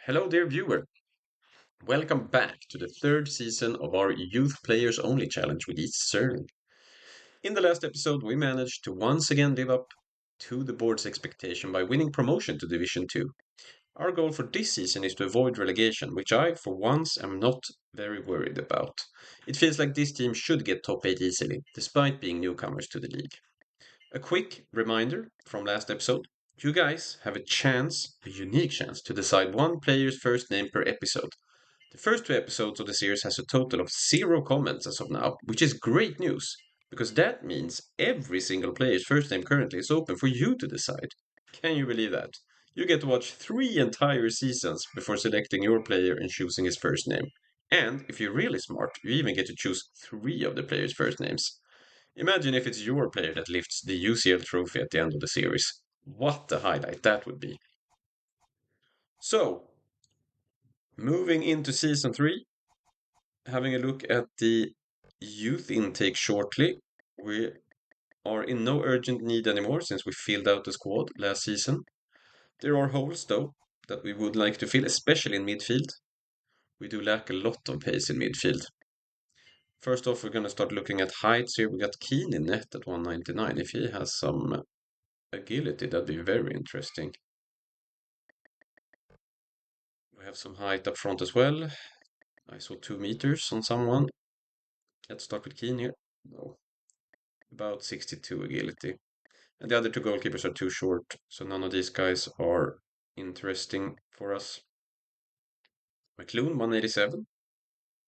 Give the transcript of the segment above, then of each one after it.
Hello, dear viewer. Welcome back to the third season of our Youth Players Only Challenge with East Stirling. In the last episode, we managed to once again live up to the board's expectation by winning promotion to Division 2. Our goal for this season is to avoid relegation, which I, for once, am not very worried about. It feels like this team should get top 8 easily, despite being newcomers to the league. A quick reminder from last episode. You guys have a unique chance, to decide one player's first name per episode. The first two episodes of the series has a total of 0 comments as of now, which is great news, because that means every single player's first name currently is open for you to decide. Can you believe that? You get to watch 3 entire seasons before selecting your player and choosing his first name. And if you're really smart, you even get to choose 3 of the player's first names. Imagine if it's your player that lifts the UCL trophy at the end of the series. What a highlight that would be. So, moving into season 3, having a look at the youth intake shortly. We are in no urgent need anymore since we filled out the squad last season. There are holes, though, that we would like to fill, especially in midfield. We do lack a lot of pace in midfield. First off, we're going to start looking at heights here. We got Keane in net at 199. If he has some agility, that'd be very interesting. We have some height up front as well. I saw 2 meters on someone. Let's start with Keane here. No. About 62 agility. And the other 2 goalkeepers are too short, so none of these guys are interesting for us. McLoon, 187.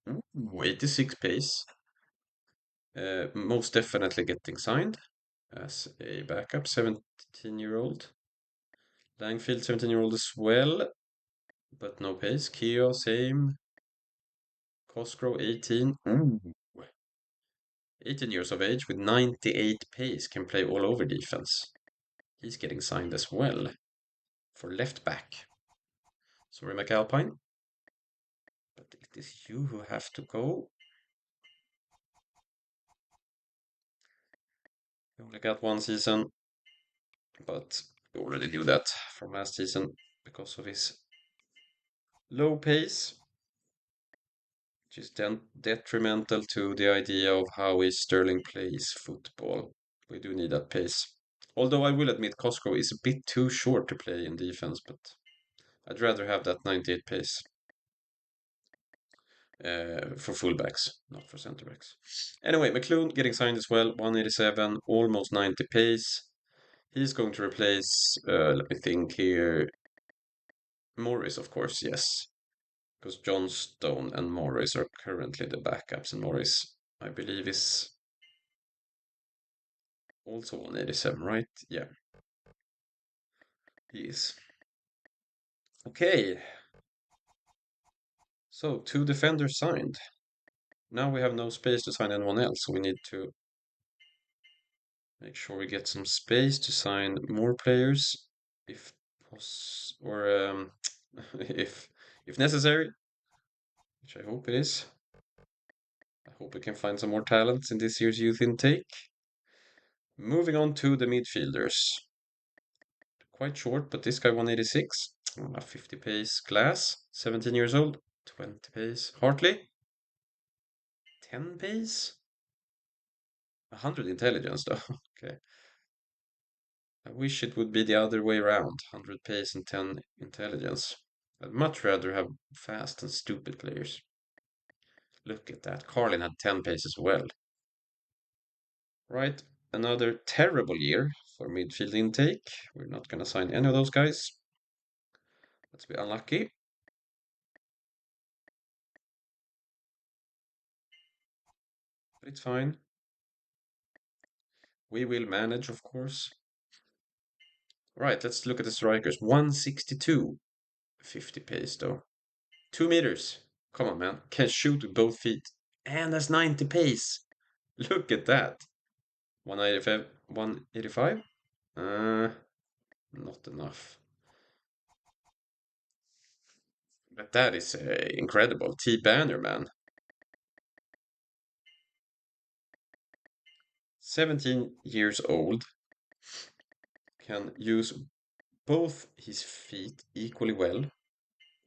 Ooh, 86 pace. Most definitely getting signed as a backup, 17-year-old. Langfield, 17-year-old as well, but no pace. Keo, same. Cosgrove, 18. Ooh. 18 years of age with 98 pace, can play all over defense. He's getting signed as well for left back. Sorry, McAlpine, but it is you who have to go. You only got 1 season, but we already knew that from last season because of his low pace, which is detrimental to the idea of how East Stirling plays football. We do need that pace. Although I will admit Cosgrove is a bit too short to play in defense, but I'd rather have that 98 pace for fullbacks, not for centre backs. Anyway, McLoon getting signed as well, 187, almost 90 pace. He's going to replace, let me think here, Morris, of course, yes. Because Johnstone and Morris are currently the backups, and Morris, I believe, is also 187, right? Yeah, he is. Okay. So, 2 defenders signed. Now we have no space to sign anyone else, so we need to make sure we get some space to sign more players, if if necessary, which I hope it is. I hope we can find some more talents in this year's youth intake. Moving on to the midfielders. Quite short, but this guy 186. 50 pace. Glass, 17 years old. 20 pace. Hartley, 10 pace. 100 intelligence, though. Okay. I wish it would be the other way around. 100 pace and 10 intelligence. I'd much rather have fast and stupid players. Look at that. Carlin had 10 pace as well. Right, another terrible year for midfield intake. We're not going to sign any of those guys. Let's be unlucky. But it's fine. We will manage, of course. Right, let's look at the strikers. 162. 50 pace, though. 2 meters. Come on, man. Can shoot with both feet. And that's 90 pace. Look at that. 185. 185? Not enough. But that is incredible. T Banner, man. 17 years old. Can use both his feet equally well.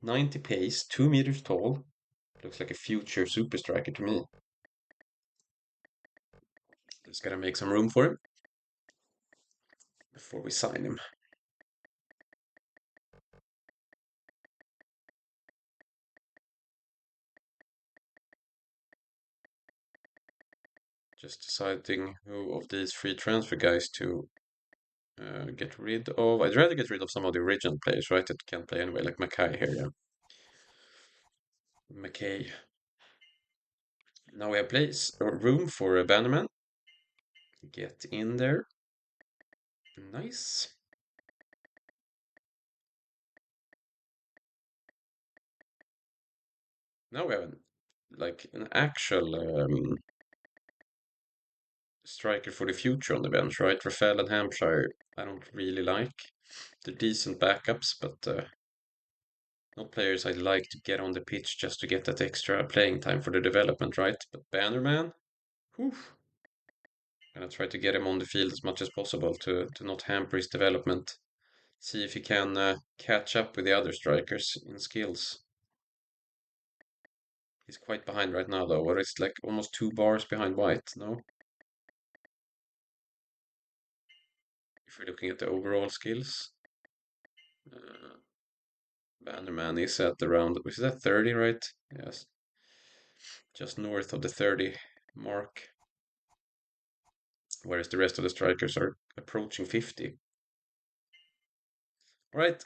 90 pace, 2 meters tall. Looks like a future super striker to me. Just gotta make some room for him before we sign him. Just deciding who of these free transfer guys to get rid of. I'd rather get rid of some of the original players, right? That can't play anyway, like Mackay here, yeah. McKay. Now we have place or room for a Bannerman. Get in there. Nice. Now we have an actual striker for the future on the bench, right? Rafael and Hampshire, I don't really like. They're decent backups, but not players I'd like to get on the pitch just to get that extra playing time for the development, right? But Bannerman, whew, gonna try to get him on the field as much as possible to not hamper his development. See if he can catch up with the other strikers in skills. He's quite behind right now, though, or it's like almost 2 bars behind White, no? If we're looking at the overall skills. Uh, Bannerman is at around, is that 30, right? Yes. Just north of the 30 mark. Whereas the rest of the strikers are approaching 50. Right,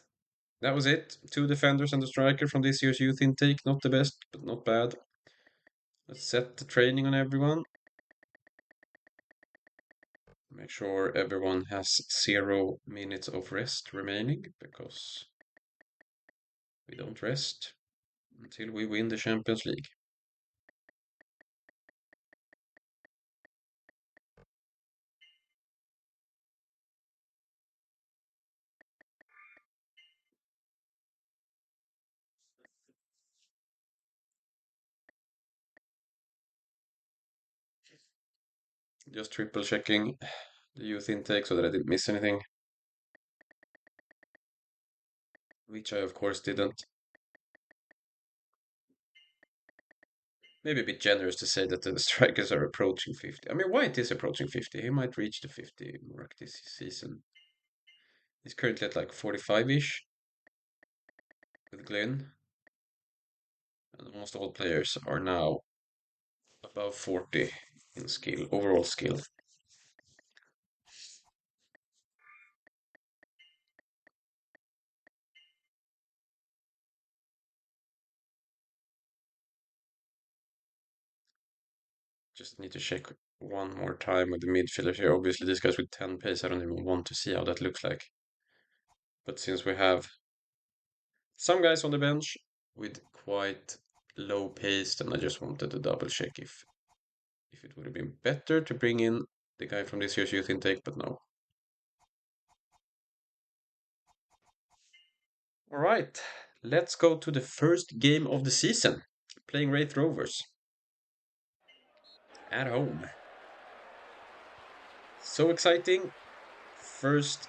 that was it. 2 defenders and a striker from this year's youth intake. Not the best, but not bad. Let's set the training on everyone. Make sure everyone has 0 minutes of rest remaining, because we don't rest until we win the Champions League. Just triple checking the youth intake so that I didn't miss anything. Which I of course didn't. Maybe a bit generous to say that the strikers are approaching 50. I mean, White is approaching 50. He might reach the 50 mark this season. He's currently at like 45-ish with Glenn. And almost all players are now above 40 in skill, overall skill. Just need to check one more time with the midfielders here. Obviously, these guys with 10 pace, I don't even want to see how that looks like. But since we have some guys on the bench with quite low pace, then I just wanted to double check if it would have been better to bring in the guy from this year's youth intake, but no. All right, let's go to the first game of the season, playing Wraith Rovers at home. So exciting. First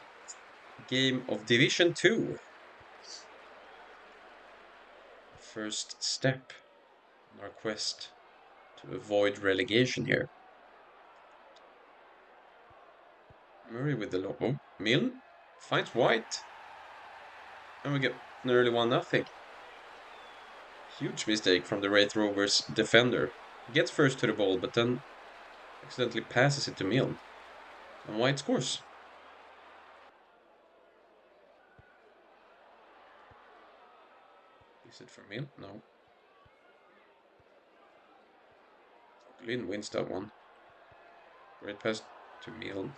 game of Division 2. First step on our quest to avoid relegation here. Murray with the low. Oh, Milne finds White. And we get an early 1-0. Huge mistake from the Wraith Rovers defender. Gets first to the ball, but then accidentally passes it to Milne. And White scores. Is it for Milne? No. Glynn wins that one. Great pass to Milne.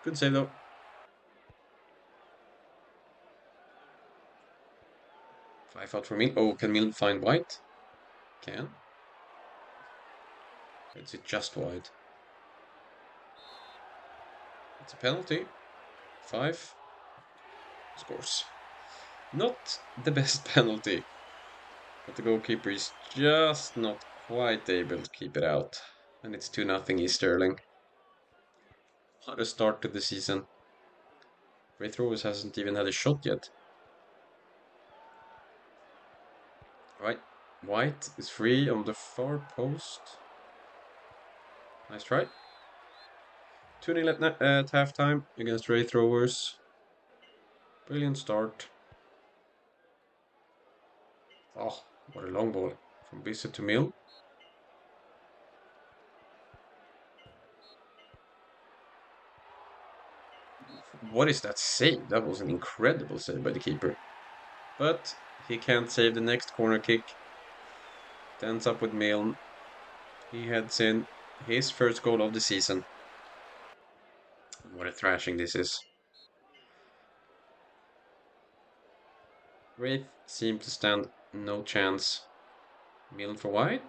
Good save though. 5 out for Milne. Oh, can Milne find White? Can. It's just wide. It's a penalty. 5. Scores. Not the best penalty. But the goalkeeper is just not quite able to keep it out. And it's 2-0 East Stirling. What a start to the season. Wraith Rovers hasn't even had a shot yet. White is free on the far post. Nice try. 2-0 at halftime against Ray Throwers. Brilliant start. Oh, what a long ball from Bissett to Mill. What is that save? That was an incredible save by the keeper. But he can't save the next corner kick. Ends up with Milne. He heads in his first goal of the season. What a thrashing this is. Wraith seemed to stand no chance. Milne for White.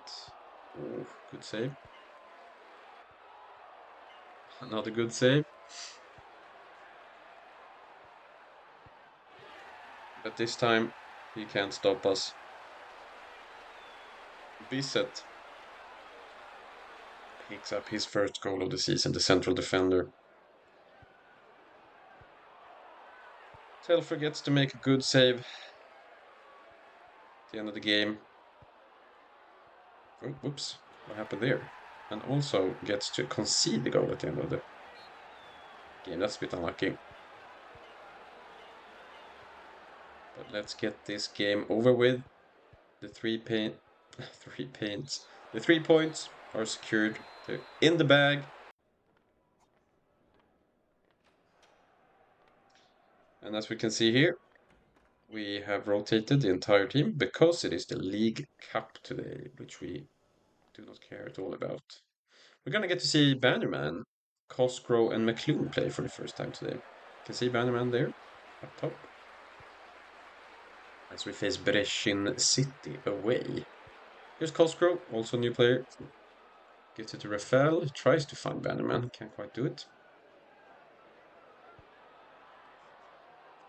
Oh, good save. Another good save. But this time, he can't stop us. Bissett picks up his first goal of the season, the central defender. Telfer gets to make a good save at the end of the game. Oh, whoops, what happened there? And also gets to concede the goal at the end of the game. That's a bit unlucky. But let's get this game over with. The the 3 points are secured. They're in the bag. And as we can see here, we have rotated the entire team because it is the League Cup today, which we do not care at all about. We're gonna get to see Bannerman, Cosgrove, and McClune play for the first time today. You can see Bannerman there, up top. As we face Brescia City away. Here's Cosgrove, also a new player. Gives it to Rafael, tries to find Bannerman, can't quite do it.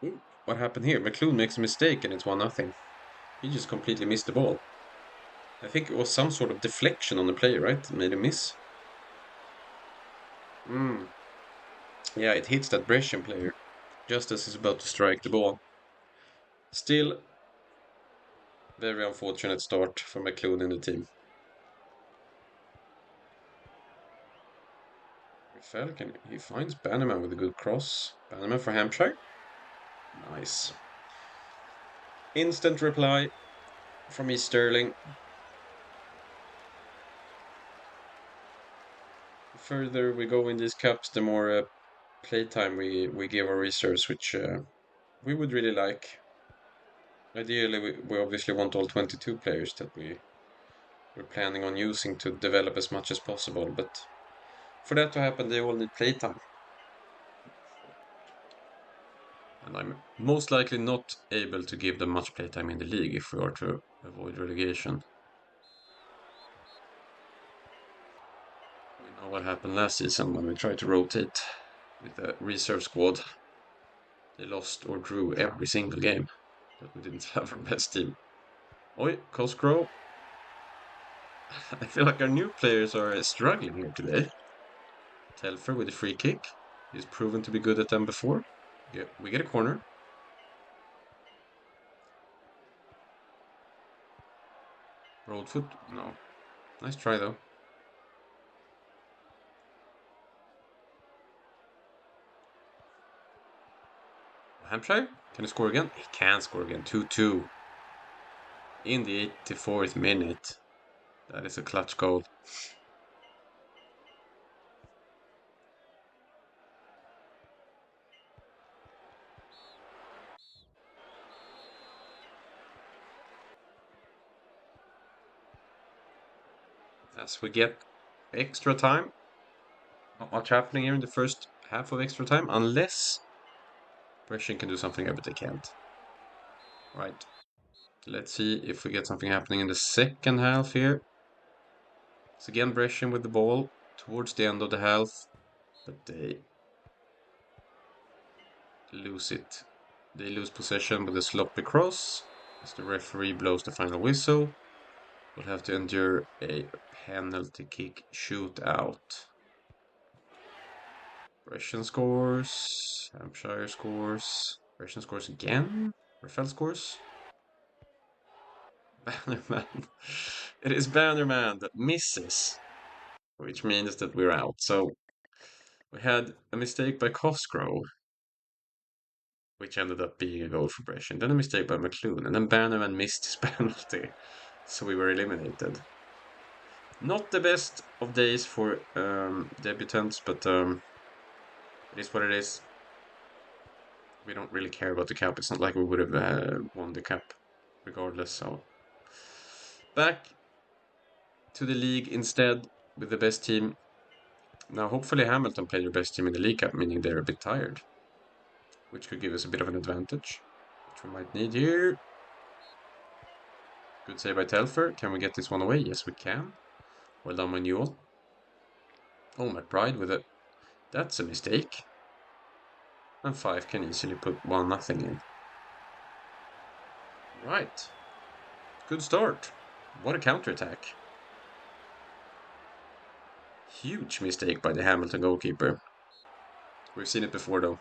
Ooh, what happened here? McClune makes a mistake and it's 1-0. He just completely missed the ball. I think it was some sort of deflection on the player, right? That made a miss. Yeah, it hits that Brescian player just as he's about to strike the ball. Still, very unfortunate start for McClune in the team. He finds Bannerman with a good cross. Bannerman for Hampshire. Nice. Instant reply from East Stirling. The further we go in these cups, the more playtime we give our reserves, which we would really like. Ideally, we obviously want all 22 players that we're planning on using to develop as much as possible, but for that to happen, they all need playtime. And I'm most likely not able to give them much playtime in the league if we are to avoid relegation. We know what happened last season when we tried to rotate with the reserve squad. They lost or drew every single game, but we didn't have our best team. Oi, Cosgrove. I feel like our new players are struggling here today. Telfer with a free kick. He's proven to be good at them before. Yeah, we get a corner. Broadfoot? No. Nice try though. Hampshire? Can he score again? He can score again. 2-2. In the 84th minute. That is a clutch goal. As we get extra time. Not much happening here in the first half of extra time, unless Brescian can do something, but they can't. Right. Let's see if we get something happening in the second half here. It's again Brescian with the ball towards the end of the half, but they lose it. They lose possession with a sloppy cross as the referee blows the final whistle. We'll have to endure a penalty kick shootout. Brescian scores. Hampshire scores. Brescian scores again. Rafael scores. Bannerman. It is Bannerman that misses, which means that we're out. So we had a mistake by Cosgrove, which ended up being a goal for Brescian. Then a mistake by McLuhan, and then Bannerman missed his penalty. So we were eliminated. Not the best of days for debutants, but it is what it is. We don't really care about the cup. It's not like we would have won the cup regardless. So back to the league instead with the best team. Now, hopefully, Hamilton play their best team in the League Cup, meaning they're a bit tired, which could give us a bit of an advantage, which we might need here. Good save by Telfer. Can we get this one away? Yes, we can. Well done, Manuel. Oh, McBride with it. That's a mistake. And 5 can easily put 1-0 in. Right. Good start. What a counterattack. Huge mistake by the Hamilton goalkeeper. We've seen it before, though.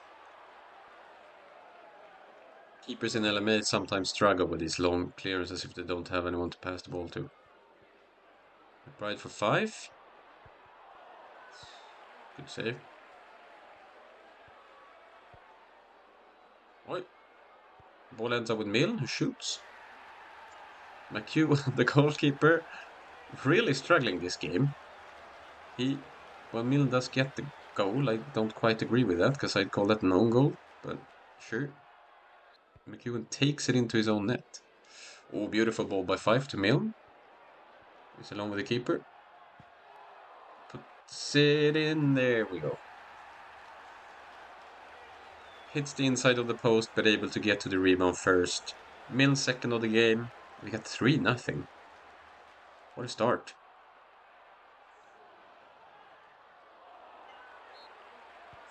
Keepers in LMA sometimes struggle with these long clearances if they don't have anyone to pass the ball to. McBride for 5. Good save. Oi. Ball ends up with Milne, who shoots. McHugh, the goalkeeper, really struggling this game. Well, Milne does get the goal. I don't quite agree with that, because I'd call that an own goal, but sure. McEwen takes it into his own net. Oh, beautiful ball by 5 to Milne. He's along with the keeper. Puts it in. There we go. Hits the inside of the post, but able to get to the rebound first. Milne second of the game. We got 3-0. What a start.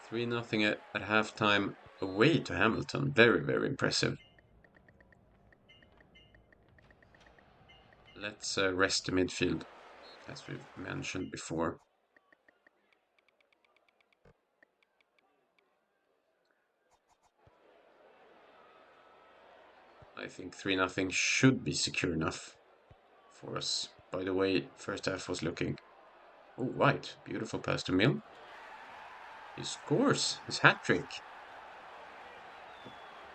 3-0 at halftime away to Hamilton. Very, very impressive. Let's rest the midfield, as we've mentioned before. I think 3-0 should be secure enough for us. By the way, first half was looking... Oh, right. Beautiful pass to Milne. He scores his hat-trick.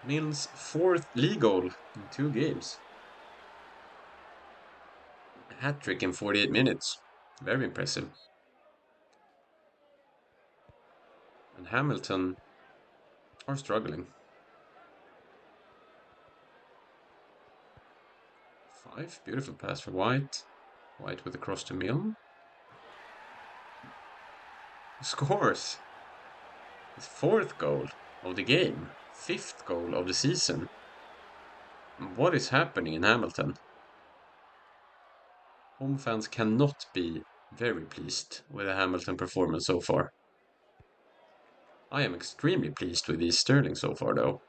Milne's 4th league goal in 2 games. Hat-trick in 48 minutes. Very impressive. And Hamilton are struggling. 5. Beautiful pass for White. White with a cross to Milne. Scores his 4th goal of the game. 5th goal of the season. What is happening in Hamilton? Home fans cannot be very pleased with the Hamilton performance so far. I am extremely pleased with East Stirling so far, though.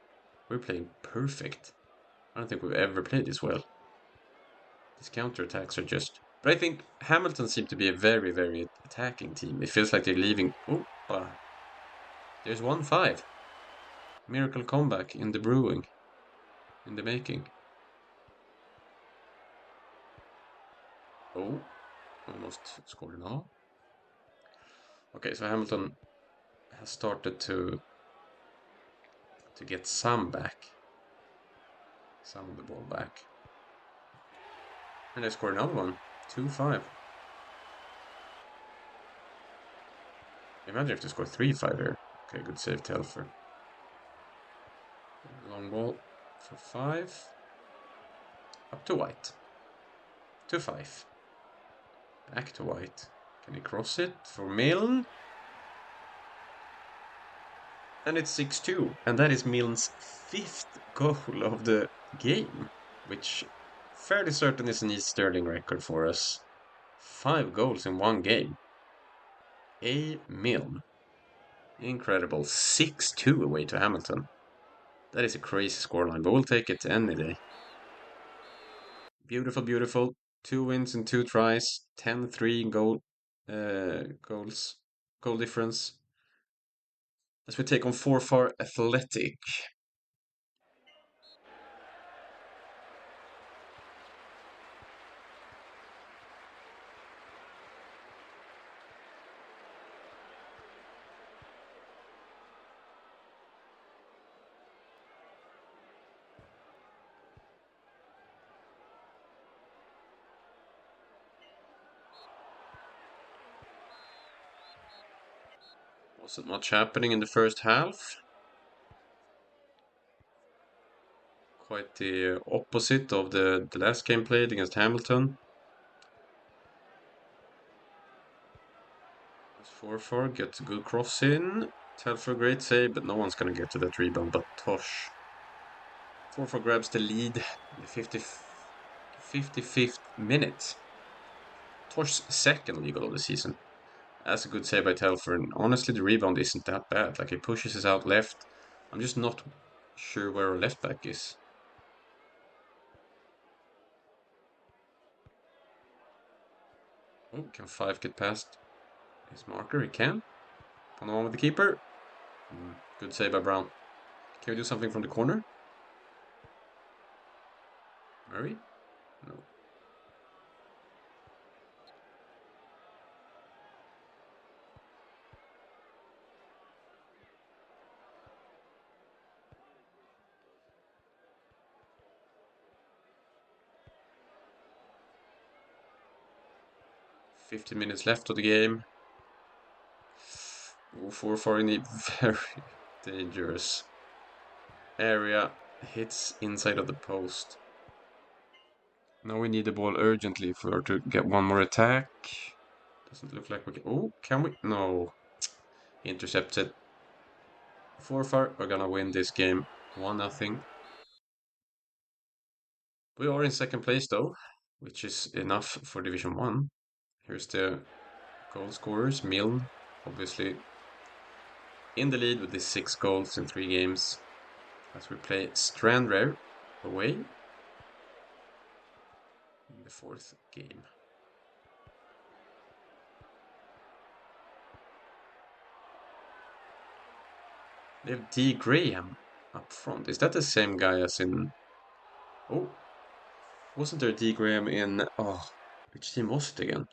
We're playing perfect. I don't think we've ever played this well. These counterattacks are just... But I think Hamilton seem to be a very, very attacking team. It feels like they're leaving... Oh, there's 1-5. Miracle comeback in the brewing. In the making. Oh, almost scored an all. Okay, so Hamilton has started to get some back. Some of the ball back. And they scored another one. 2-5. Imagine if they score 3-5 here. Okay, good save, Telfer. Long ball for 5. Up to White. To 5. Back to White. Can he cross it for Milne? And it's 6-2. And that is Milne's 5th goal of the game. Which fairly certain is an East Stirling record for us. 5 goals in 1 game. A Milne. Incredible. 6-2 away to Hamilton. That is a crazy scoreline, but we'll take it any day. Beautiful, beautiful. 2 wins and 2 tries. 10-3 goal difference. As we take on Forfar Athletic. Wasn't much happening in the first half. Quite the opposite of the last game played against Hamilton. Forfar gets a good cross in. Telfer, great save, but no one's going to get to that rebound but Tosh. Forfar grabs the lead in the 55th minute. Tosh's second league goal of the season. That's a good save by Telfer, and honestly, the rebound isn't that bad. Like, he pushes us out left. I'm just not sure where our left back is. Oh, can Five get past his marker? He can. On the one with the keeper. Good save by Brown. Can we do something from the corner? Murray? No. $50 minutes left of the game. Forfar in a very dangerous area. Hits inside of the post. Now we need the ball urgently for to get one more attack. Doesn't look like we can. Oh, can we? No. Intercepted. Forfar are gonna win this game 1-0. We are in second place though, which is enough for Division 1. Here's the goal scorers. Milne, obviously, in the lead with his 6 goals in 3 games. As we play Stranraer away in the 4th game. They have D. Graham up front. Is that the same guy as in... Oh, wasn't there D. Graham in... Oh, which team was it again?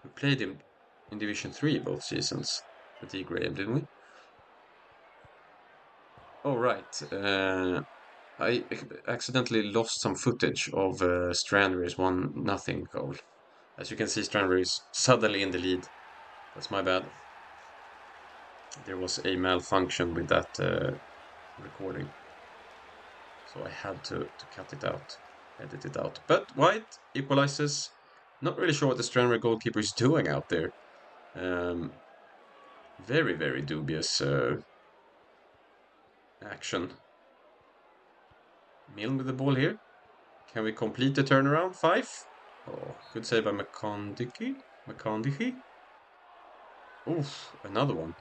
We played him in Division 3 both seasons with D. Graham, didn't we? Oh, right. I accidentally lost some footage of Stranraer's 1-0 goal. As you can see, Stranraer is suddenly in the lead. That's my bad. There was a malfunction with that recording. So I had to cut it out, edit it out. But White equalizes. Not really sure what the Stranraer goalkeeper is doing out there. Very, very dubious action. Milne with the ball here. Can we complete the turnaround? 5. Oh, good save by McCondicky. Oof, another one.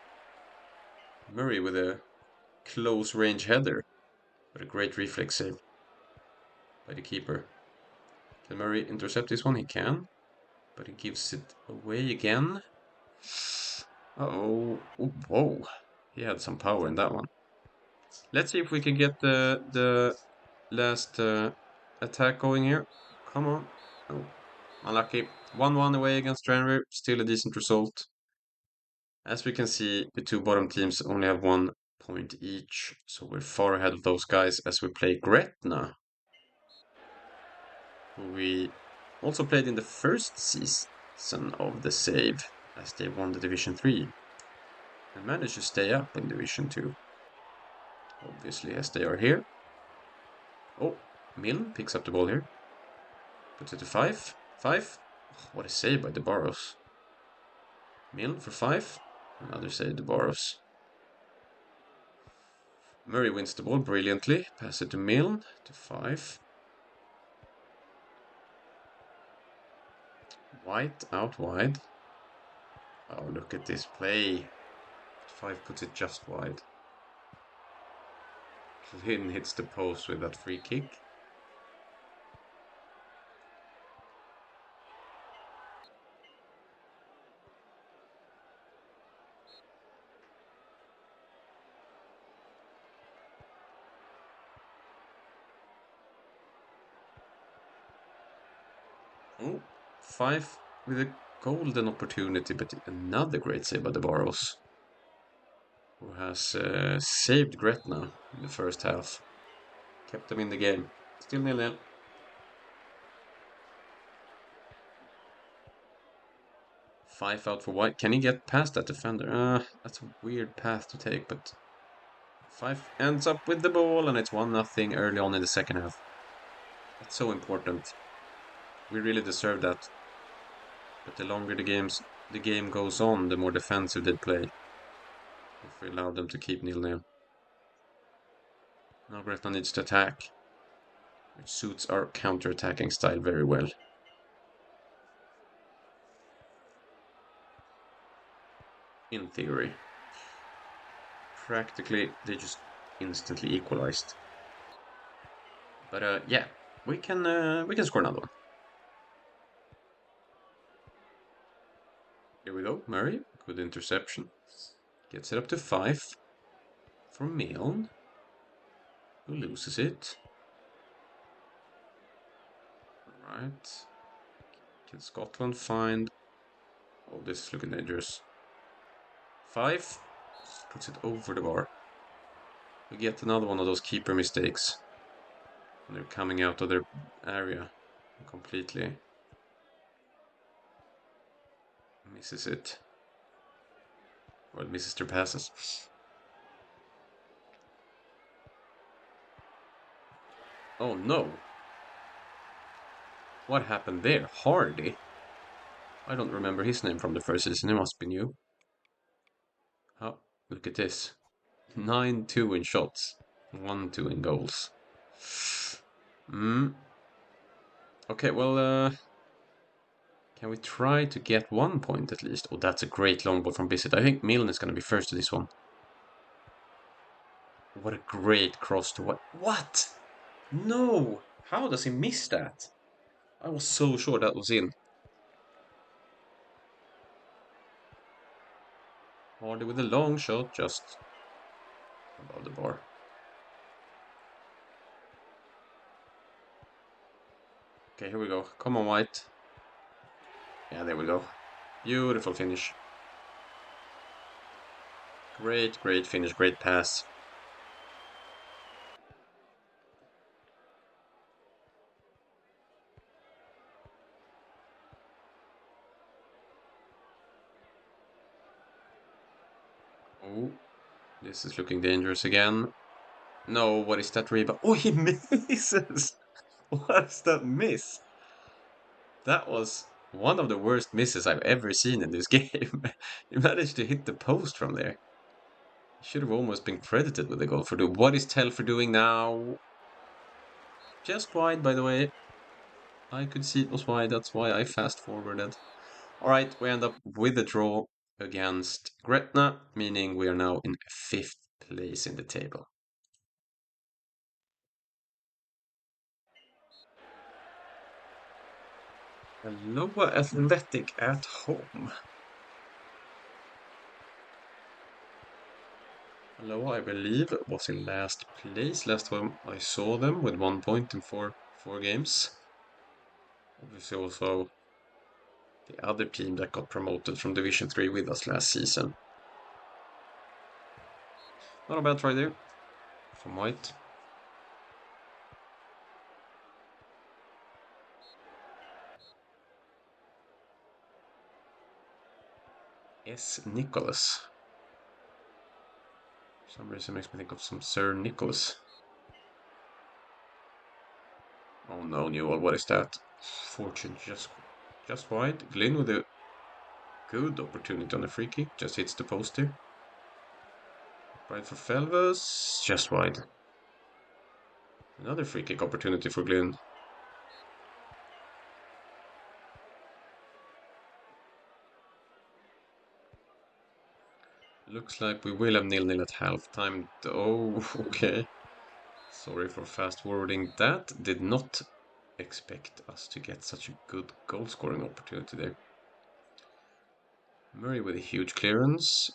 Murray with a close range header. But a great reflex save by the keeper. Can Murray intercept this one? He can. But he gives it away again. Uh-oh. Oh, whoa. He had some power in that one. Let's see if we can get the last attack going here. Come on. Oh, unlucky. 1-1 away against Tranmere. Still a decent result. As we can see, the 2 bottom teams only have 1 point each. So we're far ahead of those guys as we play Gretna, who we also played in the first season of the save, as they won the Division 3 and managed to stay up in Division 2. Obviously, as they are here. Oh, Milne picks up the ball here. Puts it to 5. 5. Oh, what a save by De Barros. Milne for 5. Another save, De Barros. Murray wins the ball brilliantly. Pass it to Milne to 5. White out wide. Oh, look at this play. 5 puts it just wide. Lynn hits the post with that free kick. Oh, 5 with a golden opportunity, but another great save by De Barros, who has saved Gretna in the first half. Kept them in the game. Still 0-0. 5 out for white. Can he get past that defender? That's a weird path to take, but 5 ends up with the ball, and it's 1-0 early on in the second half. That's so important. We really deserve that. But the longer the game goes on, the more defensive they play. If we allow them to keep 0-0. Now Gretna needs to attack, which suits our counter-attacking style very well. In theory. Practically, they just instantly equalized. But yeah, we can score another one. Here we go, Murray. Good interception. Gets it up to 5 for Milne, who loses it. Alright. Can Scotland find... Oh, this is looking dangerous. 5. Puts it over the bar. We get another one of those keeper mistakes. And they're coming out of their area completely. Misses it. Or it misses their passes. Oh no. What happened there? Hardy? I don't remember his name from the first season. It must be new. Oh, look at this. 9-2 in shots. 1-2 in goals. Okay, well, can we try to get 1 point at least? Oh, that's a great long ball from Bissett. I think Milne is going to be first to this one. What a great cross to what? What? No! How does he miss that? I was so sure that was in. Hardy with a long shot, just above the bar. Okay, here we go. Come on, White. Yeah, there we go. Beautiful finish. Great finish, great pass. Oh, this is looking dangerous again. No, what is that rebound? Oh, he misses! What is that miss? That was one of the worst misses I've ever seen in this game. He managed to hit the post from there. He should have almost been credited with the goal for doing. What is Telfer doing now? Just wide, by the way. I could see it was wide, that's why I fast forwarded. Alright, we end up with a draw against Gretna, meaning we are now in 5th place in the table. Lower Athletic at home. Lower, I believe, was in last place. Last time I saw them with 1 point in four games. Obviously also the other team that got promoted from Division 3 with us last season. Not a bad try there from White. S. Nicholas. For some reason makes me think of some Sir Nicholas. Oh no, Newell, what is that? Fortune just wide. Glynn with a good opportunity on the free kick. Just hits the post here. Right for Felves. Just wide. Another free kick opportunity for Glynn. Looks like we will have 0-0 at halftime. Oh, okay. Sorry for fast forwarding that. Did not expect us to get such a good goal scoring opportunity there. Murray with a huge clearance.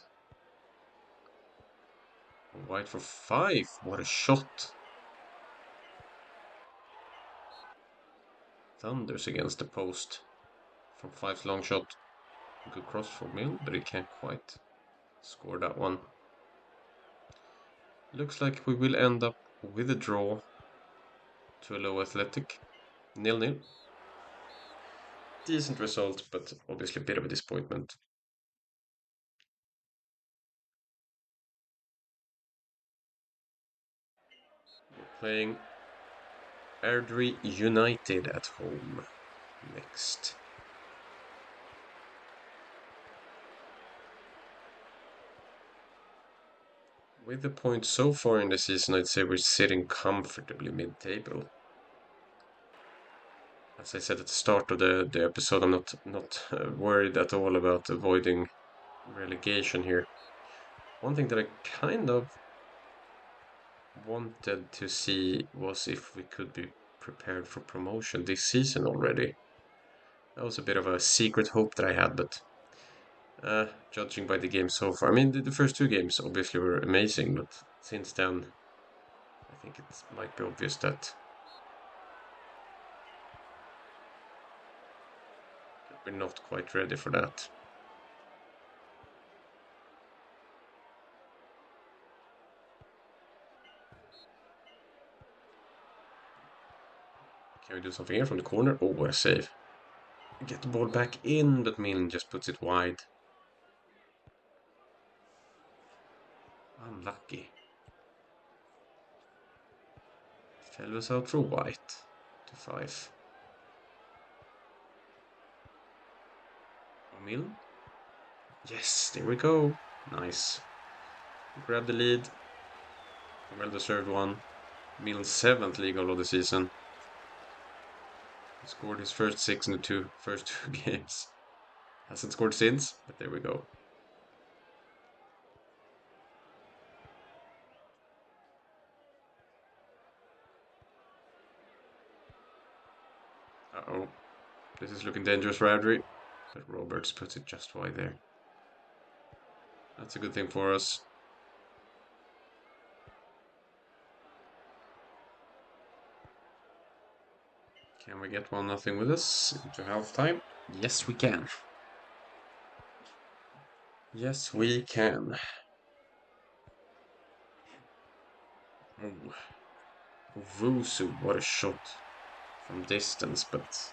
White for 5. What a shot. Thunders against the post. From 5's long shot. Good cross for Mill, but he can't quite score that one. Looks like we will end up with a draw to a low Athletic. 0-0. decent result, but obviously a bit of a disappointment. We're playing Airdrie United at home next. With the points so far in the season, I'd say we're sitting comfortably mid-table. As I said at the start of the episode, I'm not worried at all about avoiding relegation here. One thing that I kind of wanted to see was if we could be prepared for promotion this season already. That was a bit of a secret hope that I had, but judging by the game so far, I mean, the first two games obviously were amazing, but since then, I think it might be obvious that we're not quite ready for that. Can we do something here from the corner? Oh, what a save. Get the ball back in, but Milne just puts it wide. Unlucky. Fell us out for white to 5. Milne? Yes, there we go. Nice. Grab the lead. Well deserved one. Milne's 7th league goal of the season. He scored his first 6 in the first two games. Hasn't scored since, but there we go. Uh-oh. This is looking dangerous for Adri. But Roberts puts it just wide there. That's a good thing for us. Can we get 1-0 with us into halftime? Yes, we can. Yes, we can. Oh. Vusu, what a shot from distance, but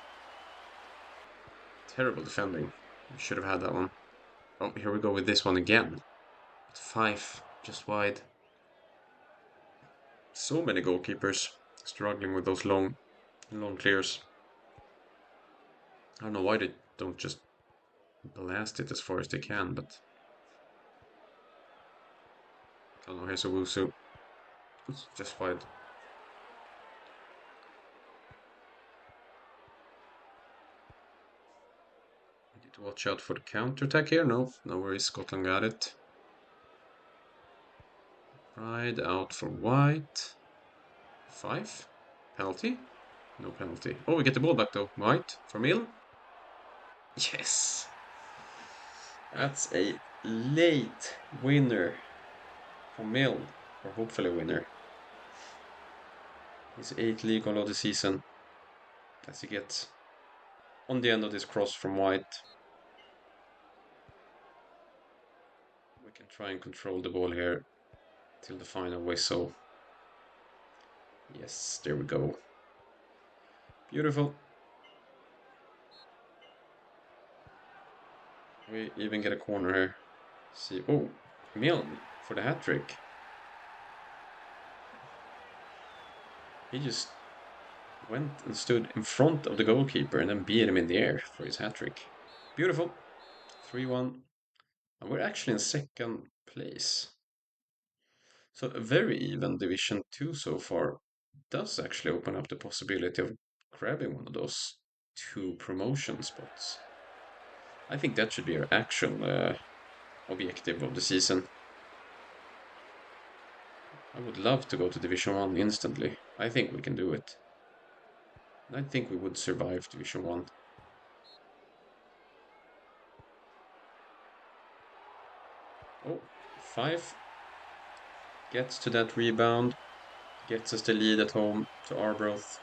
terrible defending. We should have had that one. Oh, here we go with this one again. 5, just wide. So many goalkeepers struggling with those long clears. I don't know why they don't just blast it as far as they can, but I don't know. Here's a Wusu. It's just wide. We need to watch out for the counter attack here. No worries. Scotland got it. Right out for white. 5. Penalty? No penalty. Oh, we get the ball back though. White for Mill. Yes. That's a late winner for Mill. Or hopefully a winner. His 8th league goal of the season. As he gets on the end of this cross from White. We can try and control the ball here till the final whistle. Yes, there we go. Beautiful. We even get a corner here. See, oh, Milne for the hat trick. He just went and stood in front of the goalkeeper and then beat him in the air for his hat trick. Beautiful. 3-1. And we're actually in second place. So a very even Division 2 so far does actually open up the possibility of grabbing one of those 2 promotion spots. I think that should be our actual objective of the season. I would love to go to Division 1 instantly. I think we can do it. I think we would survive Division 1. Oh, 5 gets to that rebound, gets us the lead at home to Arbroath.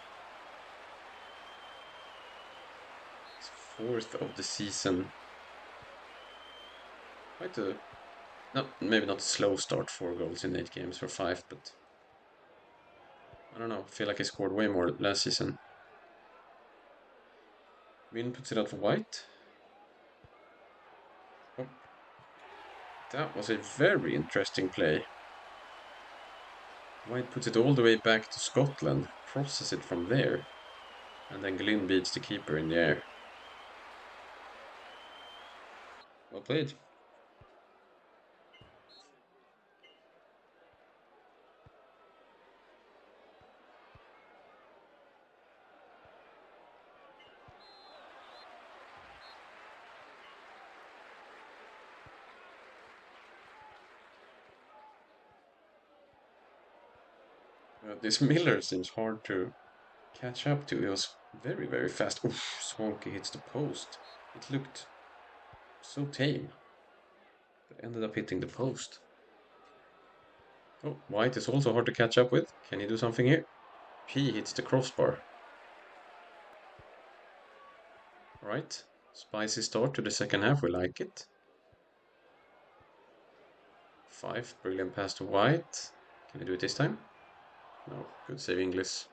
It's 4th of the season. Quite a, no, maybe not a slow start, 4 goals in 8 games for 5, but I don't know, I feel like I scored way more last season. Min puts it out for white. Oh, that was a very interesting play. White puts it all the way back to Scotland, crosses it from there, and then Glynn beats the keeper in the air. Well played. This Miller seems hard to catch up to. He was very, very fast. Oof, Swanky hits the post. It looked so tame, but ended up hitting the post. Oh, White is also hard to catch up with. Can he do something here? He hits the crossbar. Right. Spicy start to the second half. We like it. 5. Brilliant pass to White. Can he do it this time? No. Good save, Inglis.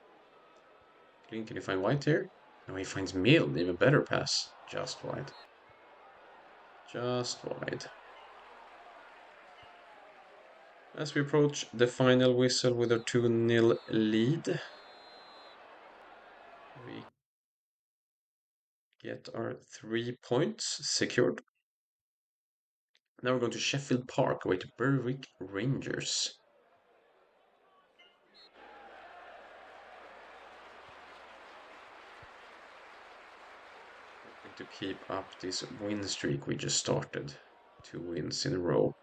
Clean. Can he find White here? No, he finds Milne. Even better pass. Just wide. Just wide. As we approach the final whistle with our 2-0 lead, we get our 3 points secured. Now we're going to Sheffield Park, away to Berwick Rangers. Hoping to keep up this win streak we just started. 2 wins in a row.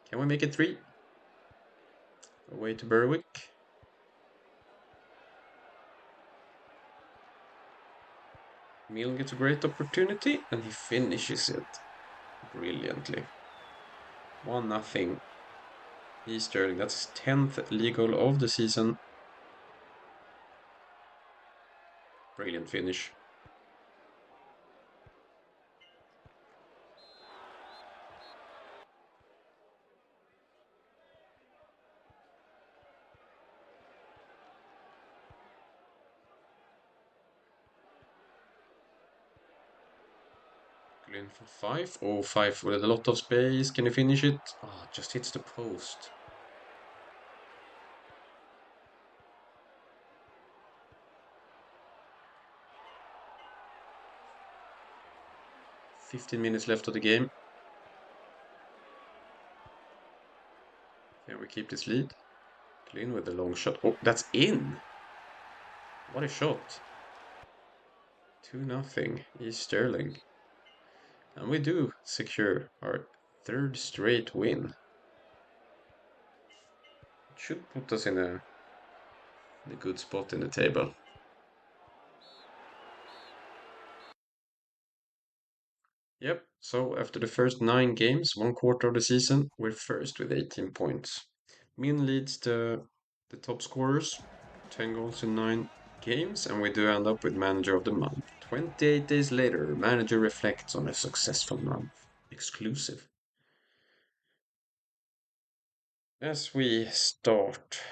Can we make it 3? Away to Berwick. Milne gets a great opportunity and he finishes it brilliantly. 1-0. East Stirling. That's his 10th league goal of the season. Brilliant finish. In for 5. Oh, 5 with a lot of space. Can he finish it? Oh, just hits the post. $15 left of the game. Can we keep this lead? Clean with the long shot. Oh, that's in! What a shot. 2-0. East Stirling. And we do secure our 3rd straight win. It should put us in a good spot in the table. Yep, so after the first 9 games, 1/4 of the season, we're first with 18 points. Min leads the top scorers, 10 goals in 9 games, and we do end up with Manager of the Month. 28 days later, Manager reflects on a successful month. Exclusive. As we start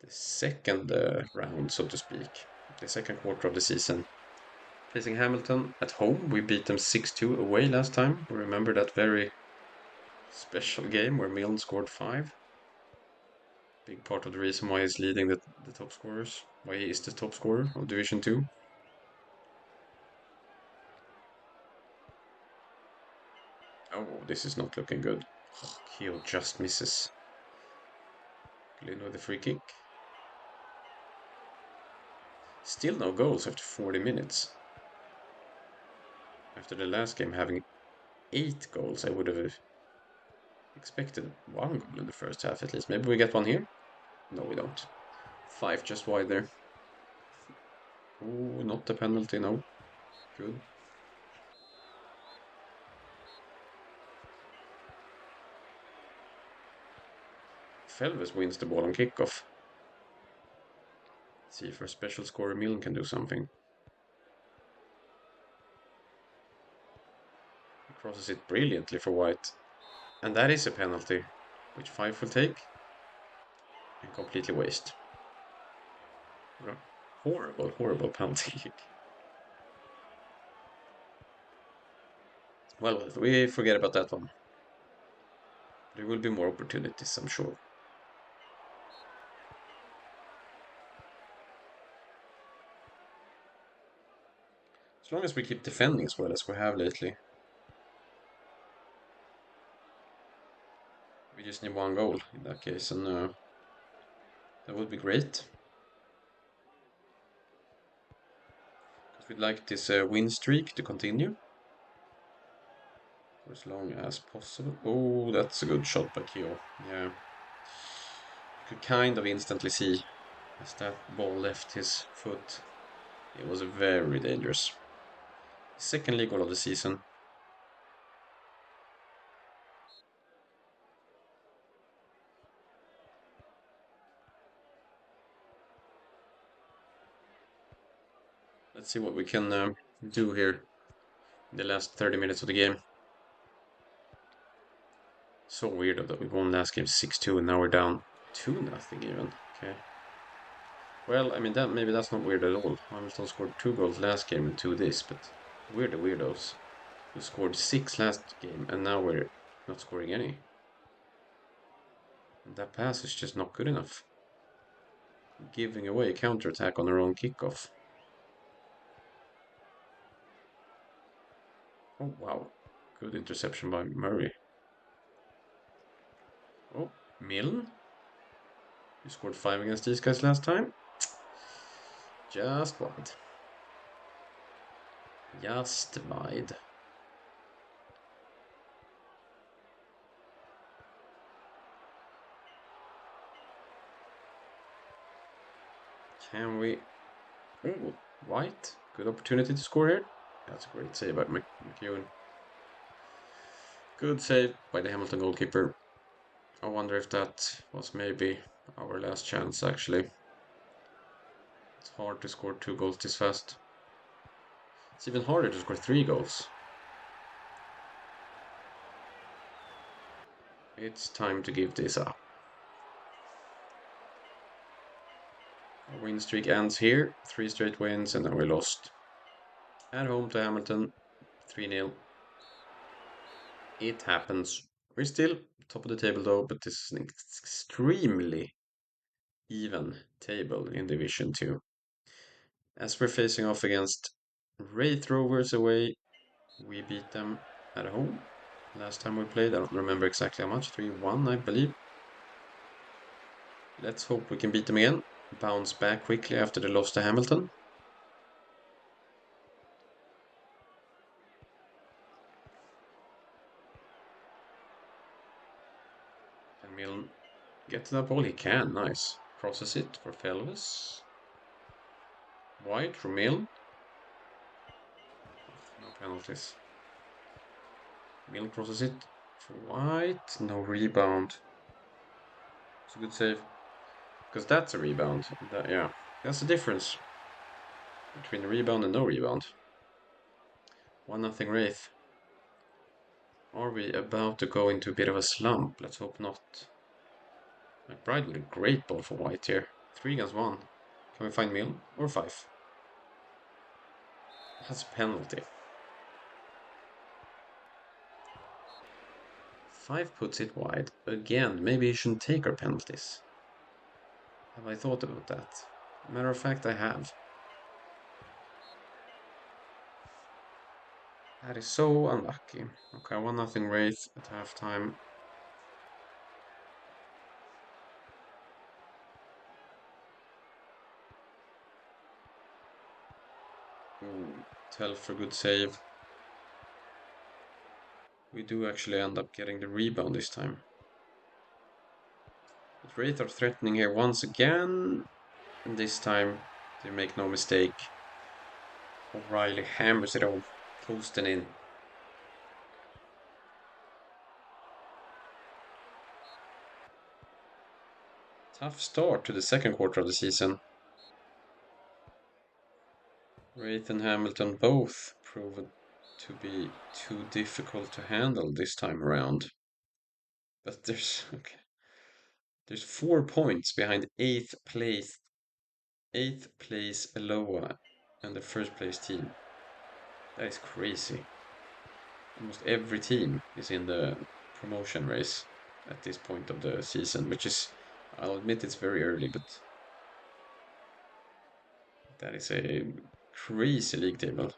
the second round, so to speak, the second quarter of the season, facing Hamilton at home, we beat them 6-2 away last time. We remember that very special game where Milne scored 5. Big part of the reason why he's leading the top scorers, why he is the top scorer of Division 2. Oh, this is not looking good. Oh, Keo just misses. Glynn with the free kick. Still no goals after 40 minutes. After the last game having 8 goals, I would have expected 1 goal in the first half at least. Maybe we get one here? No, we don't. 5 just wide there. Oh, not the penalty, no. Good. Felves wins the ball on kickoff. See if our special scorer Milne can do something. He crosses it brilliantly for White. And that is a penalty, which 5 will take and completely waste. Horrible, horrible penalty kick. Well, we forget about that one. There will be more opportunities, I'm sure. As long as we keep defending as well as we have lately. We just need one goal in that case, and that would be great. Because we'd like this win streak to continue for as long as possible. Oh, that's a good shot by Kyo. Yeah. You could kind of instantly see as that ball left his foot. It was very dangerous. Second league goal of the season. Let's see what we can do here in the last 30 minutes of the game. So weird that we won last game 6-2 and now we're down 2-0 even. Okay. Well, I mean that maybe that's not weird at all. Hamilton scored 2 goals last game and 2 this, but we're the weirdos who scored 6 last game and now we're not scoring any. And that pass is just not good enough. Giving away a counter-attack on our own kickoff. Oh wow. Good interception by Murray. Oh, Milne. You scored 5 against these guys last time. Just wide. Just wide. Can we... Oh, White. Good opportunity to score here. That's a great save by McEwen. Good save by the Hamilton goalkeeper. I wonder if that was maybe our last chance, actually. It's hard to score 2 goals this fast. It's even harder to score 3 goals. It's time to give this up. Our win streak ends here. 3 straight wins, and then we lost at home to Hamilton. 3-0. It happens. We're still top of the table though, but this is an extremely even table in Division 2. As we're facing off against Wraith Rovers away, we beat them at home. Last time we played, I don't remember exactly how much, 3-1 I believe. Let's hope we can beat them again. Bounce back quickly after the loss to Hamilton. Can Milne get to that ball? He can, nice. Crosses it for Felvis. Wide for Milne. No penalties. Milne crosses it for White. No rebound. It's a good save. Because that's a rebound. Yeah, that's the difference between a rebound and no rebound. 1-0 Wraith. Are we about to go into a bit of a slump? Let's hope not. McBride with a great ball for White here. 3 against 1. Can we find Milne? Or 5? That's a penalty. 5 puts it wide. Again, maybe he shouldn't take our penalties. Have I thought about that? Matter of fact, I have. That is so unlucky. Okay, 1-0 Wraith at halftime. Ooh, Telfer good save. We do actually end up getting the rebound this time. But Wraith are threatening here once again. And this time, they make no mistake. O'Reilly hammers it home, posting in. Tough start to the second quarter of the season. Wraith and Hamilton both proved to be too difficult to handle this time around. But there's 4 points behind eighth place Aloha and the first place team. That is crazy. Almost every team is in the promotion race at this point of the season, which is, I'll admit it's very early, but that is a crazy league table.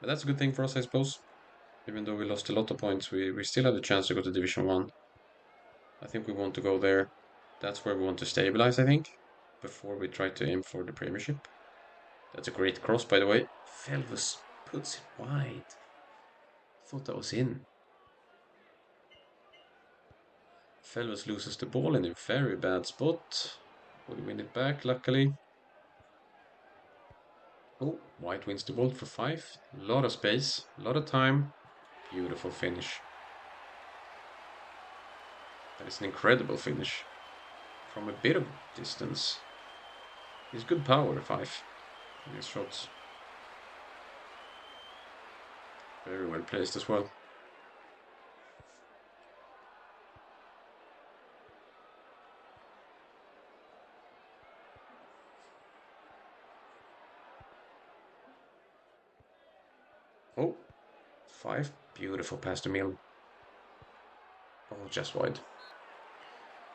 But that's a good thing for us, I suppose. Even though we lost a lot of points, we still have the chance to go to Division 1. I think we want to go there. That's where we want to stabilize, I think, before we try to aim for the Premiership. That's a great cross, by the way. Felvus puts it wide. Thought that was in. Felvus loses the ball in a very bad spot. We win it back, luckily. Oh, White wins the ball for 5. A lot of space, a lot of time. Beautiful finish. That is an incredible finish. From a bit of distance. He's good power, 5, in his shots. Very well placed as well. Oh, 5. Beautiful pass to Mill. Oh, just wide.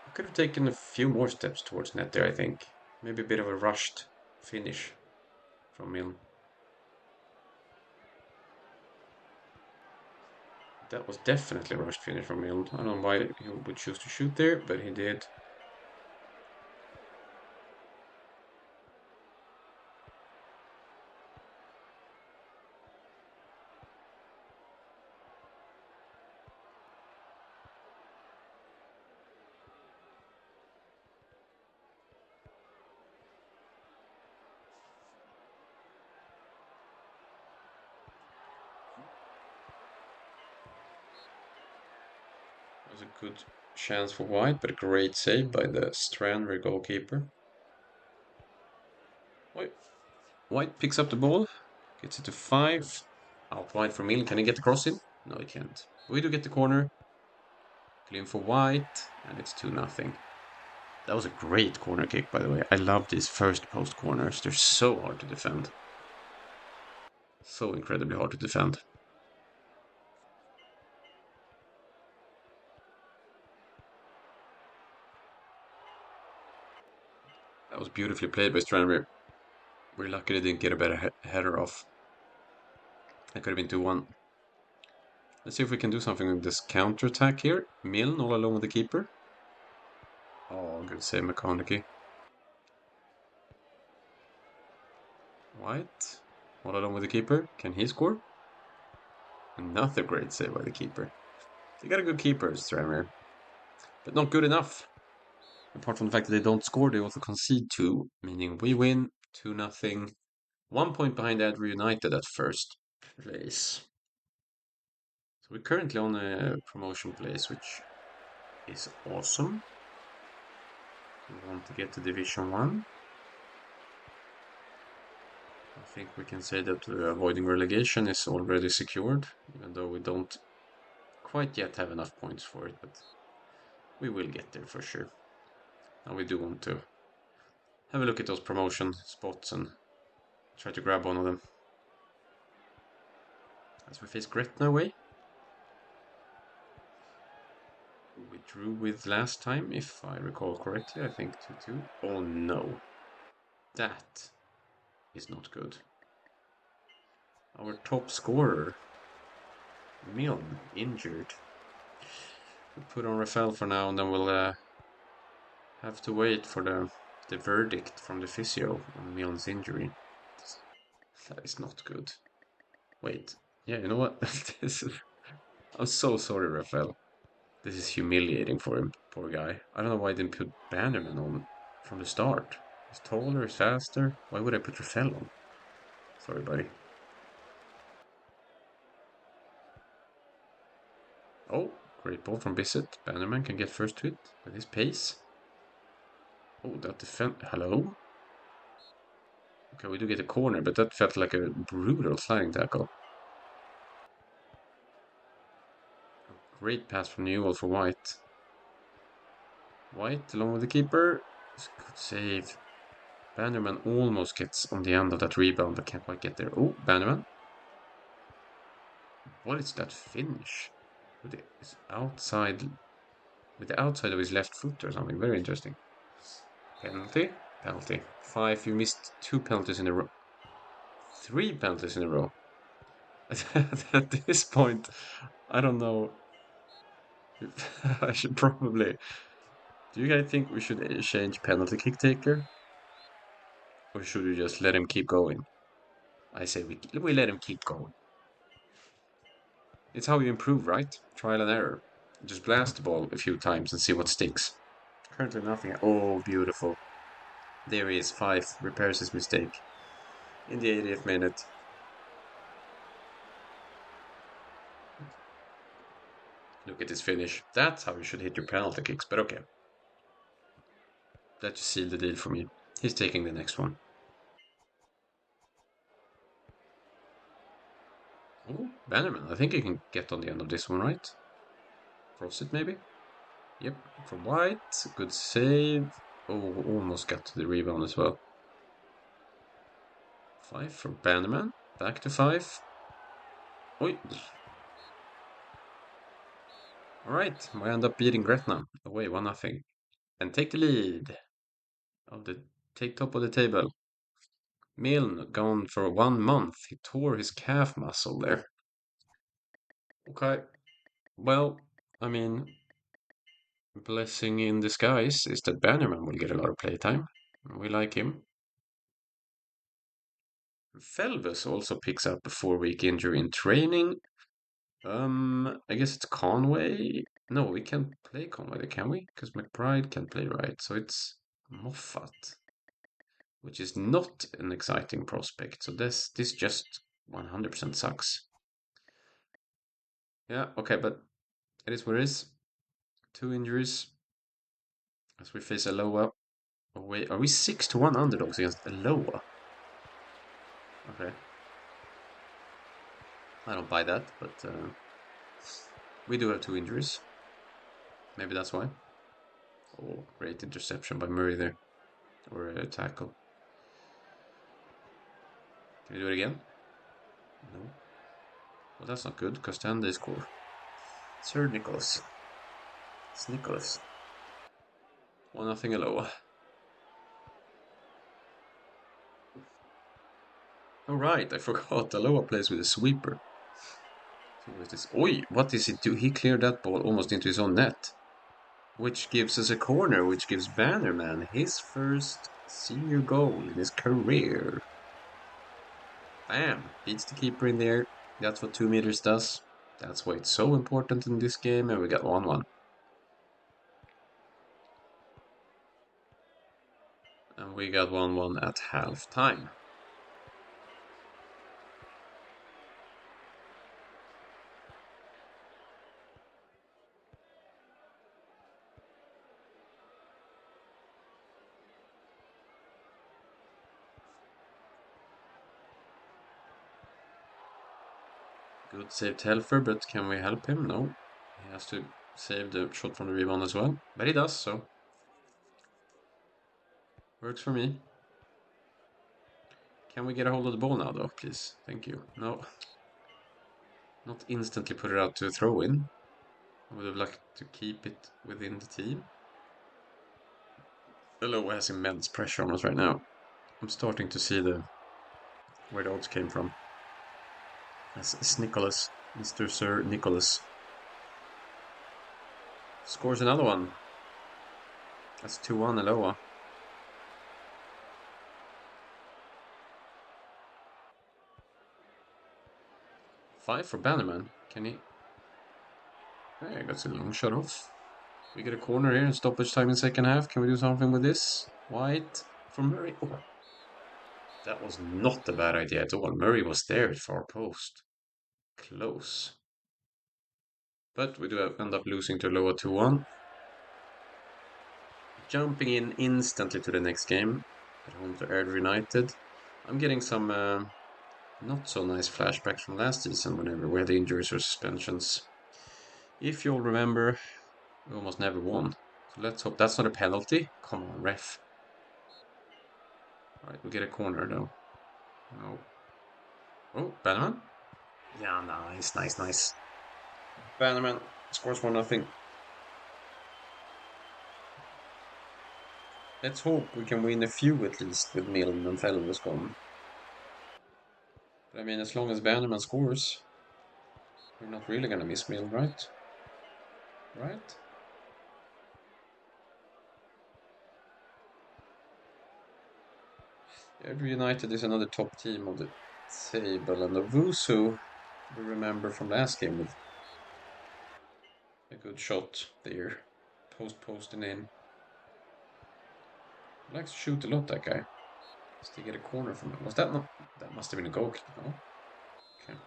I could have taken a few more steps towards net there, I think. Maybe a bit of a rushed finish from Mill. That was definitely a rushed finish from Mill. I don't know why he would choose to shoot there, but he did. That was a good chance for White, but a great save by the Stranraer goalkeeper. White picks up the ball, gets it to 5. Out wide for Mill. Can he get the cross in? No, he can't. We do get the corner. Clean for White, and it's 2-0. That was a great corner kick, by the way. I love these first post corners. They're so hard to defend. So incredibly hard to defend. That was beautifully played by Stranraer. We're lucky they didn't get a better header off. That could have been 2-1. Let's see if we can do something with this counter attack here. Milne all along with the keeper. Oh, good save, McConaughey. White all along with the keeper. Can he score? Another great save by the keeper. They got a good keeper, Stranraer, but not good enough. Apart from the fact that they don't score, they also concede 2, meaning we win 2-0. 1 point behind Adver United at first place. So we're currently on a promotion place, which is awesome. We want to get to Division 1. I think we can say that avoiding relegation is already secured, even though we don't quite yet have enough points for it, but we will get there for sure. Now we do want to have a look at those promotion spots and try to grab one of them. As we face Gretna away. We drew with last time, if I recall correctly. I think 2-2. Oh no. That is not good. Our top scorer, Milne, injured. We'll put on Rafael for now, and then we'll have to wait for the verdict from the physio on Milne's injury. That is not good. Wait. Yeah, you know what? I'm so sorry, Rafael. This is humiliating for him, poor guy. I don't know why I didn't put Bannerman on from the start. He's taller, he's faster. Why would I put Rafael on? Sorry, buddy. Oh, great ball from Bissett. Bannerman can get first to it with his pace. Oh, that defend. Hello? Okay, we do get a corner, but that felt like a brutal sliding tackle. Great pass from Newell for White. White along with the keeper. Good save. Bannerman almost gets on the end of that rebound, but can't quite get there. Oh, Bannerman. What is that finish? With his outside, with the outside of his left foot or something. Very interesting. Penalty? Penalty. 5. You missed 2 penalties in a row. 3 penalties in a row. At this point, I don't know if I should probably. Do you guys think we should change penalty kick taker? Or should we just let him keep going? I say we let him keep going. It's how you improve, right? Trial and error. Just blast the ball a few times and see what sticks. Currently nothing. Oh, beautiful. There he is. 5. Repairs his mistake. In the 80th minute. Look at his finish. That's how you should hit your penalty kicks, but okay. That just sealed the deal for me. He's taking the next one. Oh, Bannerman. I think he can get on the end of this one, right? Cross it, maybe? Yep, from White. Good save. Oh, almost got to the rebound as well. 5 for Bannerman. Back to 5. Oi. Alright, we end up beating Gretna. Away, 1-0. And take the lead. Take top of the table. Milne gone for 1 month. He tore his calf muscle there. Okay. Well, I mean, blessing in disguise is that Bannerman will get a lot of playtime. We like him. Felves also picks up a 4-week injury in training. I guess it's Conway. No, we can't play Conway, can we? Because McBride can't play right. So it's Moffat, which is not an exciting prospect. So this just 100% sucks. Yeah, okay, but it is what it is. 2 injuries as we face Aloha away. Are we 6-1 underdogs against Aloha? Okay. I don't buy that, but we do have 2 injuries. Maybe that's why. Oh, great interception by Murray there. Or a tackle. Can we do it again? No. Well, that's not good, because then they score. Sir Nicholas. It's Nicholas. 1-0 Aloha. Oh, right, I forgot. Aloha plays with a sweeper. So what is this? Oi, what does he do? He cleared that ball almost into his own net. Which gives us a corner, which gives Bannerman his first senior goal in his career. Bam! Beats the keeper in there. That's what 2 meters does. That's why it's so important in this game, and we got 1-1. And we got 1-1 at half time. Good save Telfer, but can we help him? No. He has to save the shot from the rebound as well. But he does, so. Works for me. Can we get a hold of the ball now, though, please? Thank you. No. Not instantly put it out to throw in. I would have liked to keep it within the team. Aloha has immense pressure on us right now. I'm starting to see where the odds came from. That's Nicholas. Mr. Sir Nicholas. Scores another one. That's 2-1 Aloha. Five for Bannerman. Can he? Hey, got a long shot off. We get a corner here and stoppage time in second half. Can we do something with this? White for Murray. Oh, that was not a bad idea at all. Murray was there at far post. Close. But we do end up losing to Aloha 2-1. Jumping in instantly to the next game. At home to Airdrie United. I'm getting some not so nice flashbacks from last season whenever we had injuries or suspensions. If you'll remember, we almost never won. So let's hope that's not a penalty. Come on, ref. Alright, we get a corner though. No. Oh, Bannerman? Yeah, nice, nice, nice. Bannerman scores 1-0. Let's hope we can win a few at least with Milne and Fellows gone. But I mean, as long as Bannerman scores, we're not really gonna miss Milne, right? Right? Every United is another top team of the table, and Owusu we remember from last game with a good shot there, posting in. He likes to shoot a lot, that guy. Does he get a corner from it? Was that not? That must have been a goal kick, no? Okay.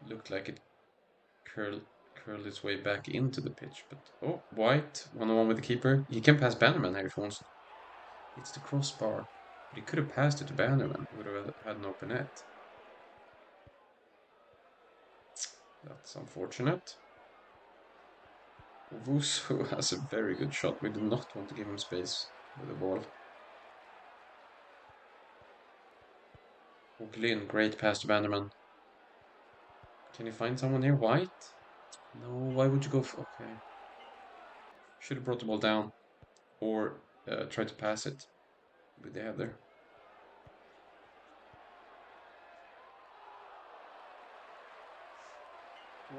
Looked like it curled its way back into the pitch, but oh, White 1-on-1 with the keeper. He can pass Bannerman here if he wants. It's the crossbar, but he could have passed it to Bannerman. Would have had an open net. That's unfortunate. Wusu has a very good shot. We do not want to give him space with the ball. Oglin, great pass to Bannerman. Can you find someone here? White? No, why would you go for... Okay. Should have brought the ball down. Or try to pass it with the header.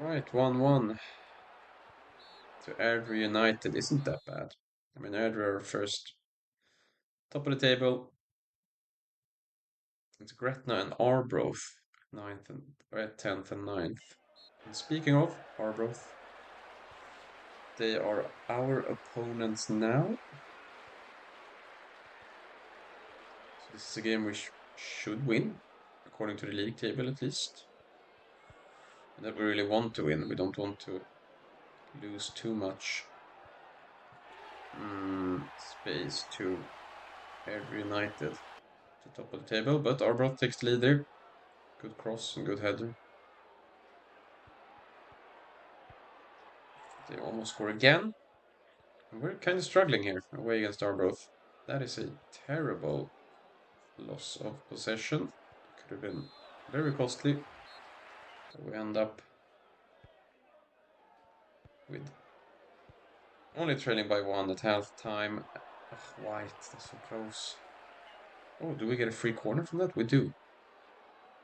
Right, 1-1 to Airdrie United. Isn't that bad? I mean, Airdrie are first. Top of the table. It's Gretna and Arbroath. 9th and 10th and 9th. And speaking of Arbroath, they are our opponents now. So this is a game we should win, according to the league table at least. And that we really want to win. We don't want to lose too much space to Airdrie United to top of the table. But Arbroath takes the lead there. Good cross and good header. They almost score again. And we're kind of struggling here away against Arbroath. That is a terrible loss of possession. Could have been very costly. We end up with only trailing by 1 at half time. White, that's so close. Oh, do we get a free corner from that? We do.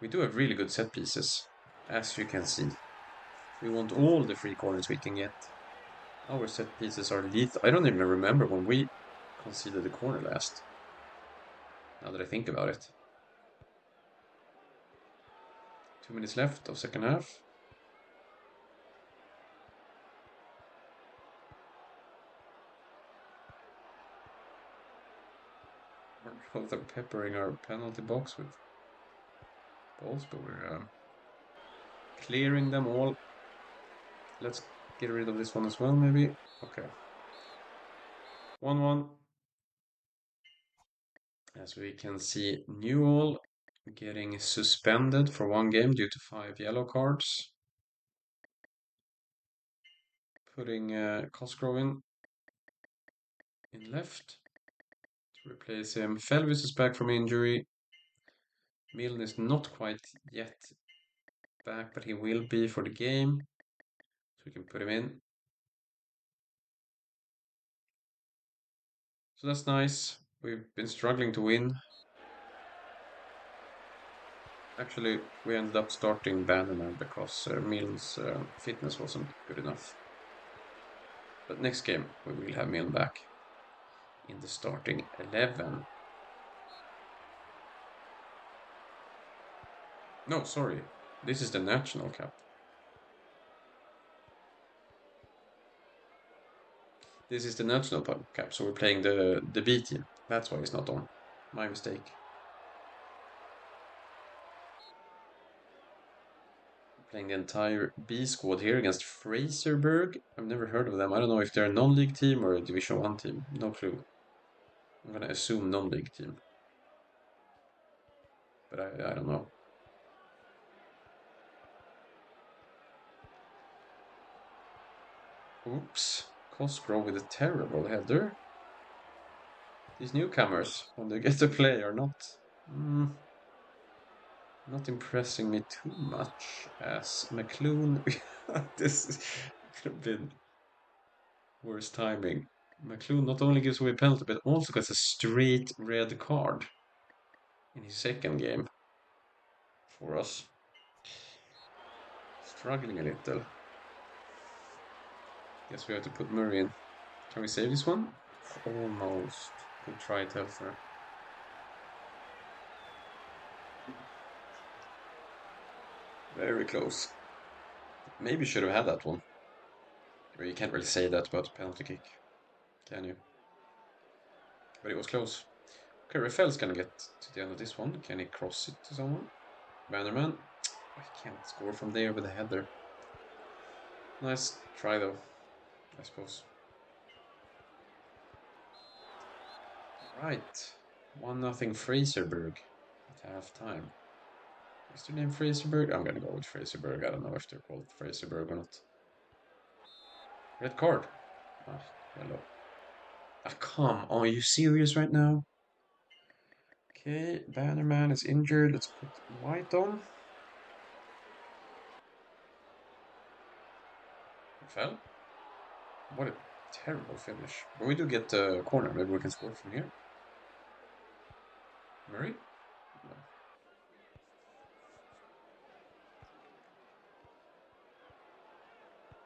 We do have really good set pieces, as you can see. We want all the free corners we can get. Our set pieces are lethal. I don't even remember when we conceded the corner last. Now that I think about it. 2 minutes left of second half. Both are peppering our penalty box with balls, but we're clearing them all. Let's get rid of this one as well, maybe. Okay. 1-1. As we can see, Newell getting suspended for 1 game due to 5 yellow cards. Putting Cosgrove in left to replace him. Felvis is back from injury. Milne is not quite yet back, but he will be for the game. So we can put him in. So that's nice. We've been struggling to win. Actually, we ended up starting Bannerman because Milne's fitness wasn't good enough. But next game, we will have Milne back in the starting 11. No, sorry. This is the National Cup. This is the National Cup, so we're playing the B team. That's why it's not on. My mistake. Playing the entire B squad here against Fraserburg. I've never heard of them. I don't know if they're a non-league team or a Division 1 team. No clue. I'm gonna assume non-league team. But I don't know. Oops. Cosgrove with a terrible header. These newcomers, when they get to play or not. not impressing me too much as McClune. This could have been worse timing. McClune not only gives away a penalty, but also gets a straight red card in his second game for us. Struggling a little. Guess we have to put Murray in. Can we save this one? Almost. Good try, Telfer. Very close. Maybe should have had that one. Or you can't really say that about a penalty kick, can you? But it was close. Okay, Rafael's gonna get to the end of this one. Can he cross it to someone? Bannerman. I can't score from there with a header. Nice try though, I suppose. Right. 1-0 Fraserburg at half time. Is their name Fraserburg? I'm gonna go with Fraserburg. I don't know if they're called Fraserburg or not. Red card. Ah, yellow. Ah, come on, are you serious right now? Okay, Bannerman is injured. Let's put White on. Fell. What a terrible finish. But we do get a corner. Maybe we can score from here. Murray? No.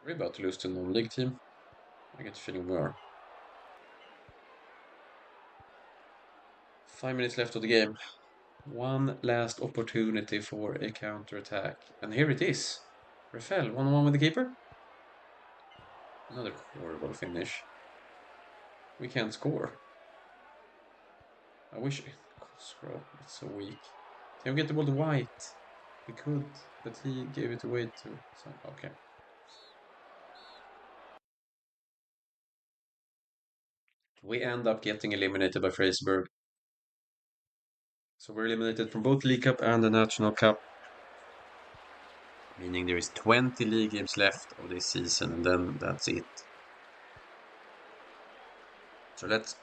We're about to lose to a non-league team. I get the feeling we are. 5 minutes left of the game. One last opportunity for a counter-attack. And here it is. Rafael, 1-1 with the keeper. Another horrible finish. We can't score. I wish... Scroll, it's so weak. Can we get the ball to White? We could, but he gave it away to... Okay. We end up getting eliminated by Fraserburg. So we're eliminated from both League Cup and the National Cup. Meaning there is 20 league games left of this season, and then that's it. So let's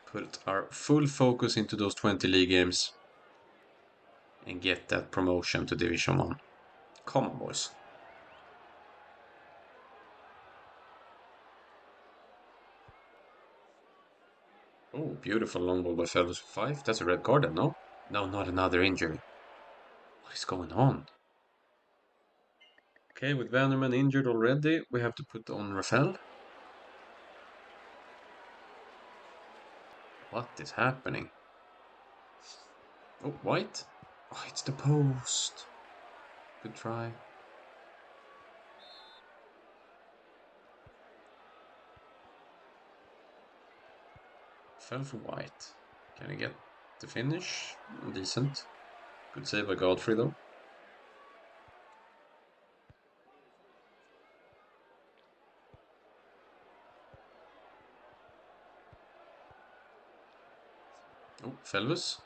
put our full focus into those 20 league games and get that promotion to Division 1. Come on, boys. Oh, beautiful long ball by Fellows 5. That's a red card then, no? No, not another injury. What is going on? Okay, with Vanderman injured already, we have to put on Rafael. What is happening? Oh, White? Oh, it's the post. Good try. Fell for White. Can he get the finish? Decent. Good save by Godfrey though. Oh, Felvis.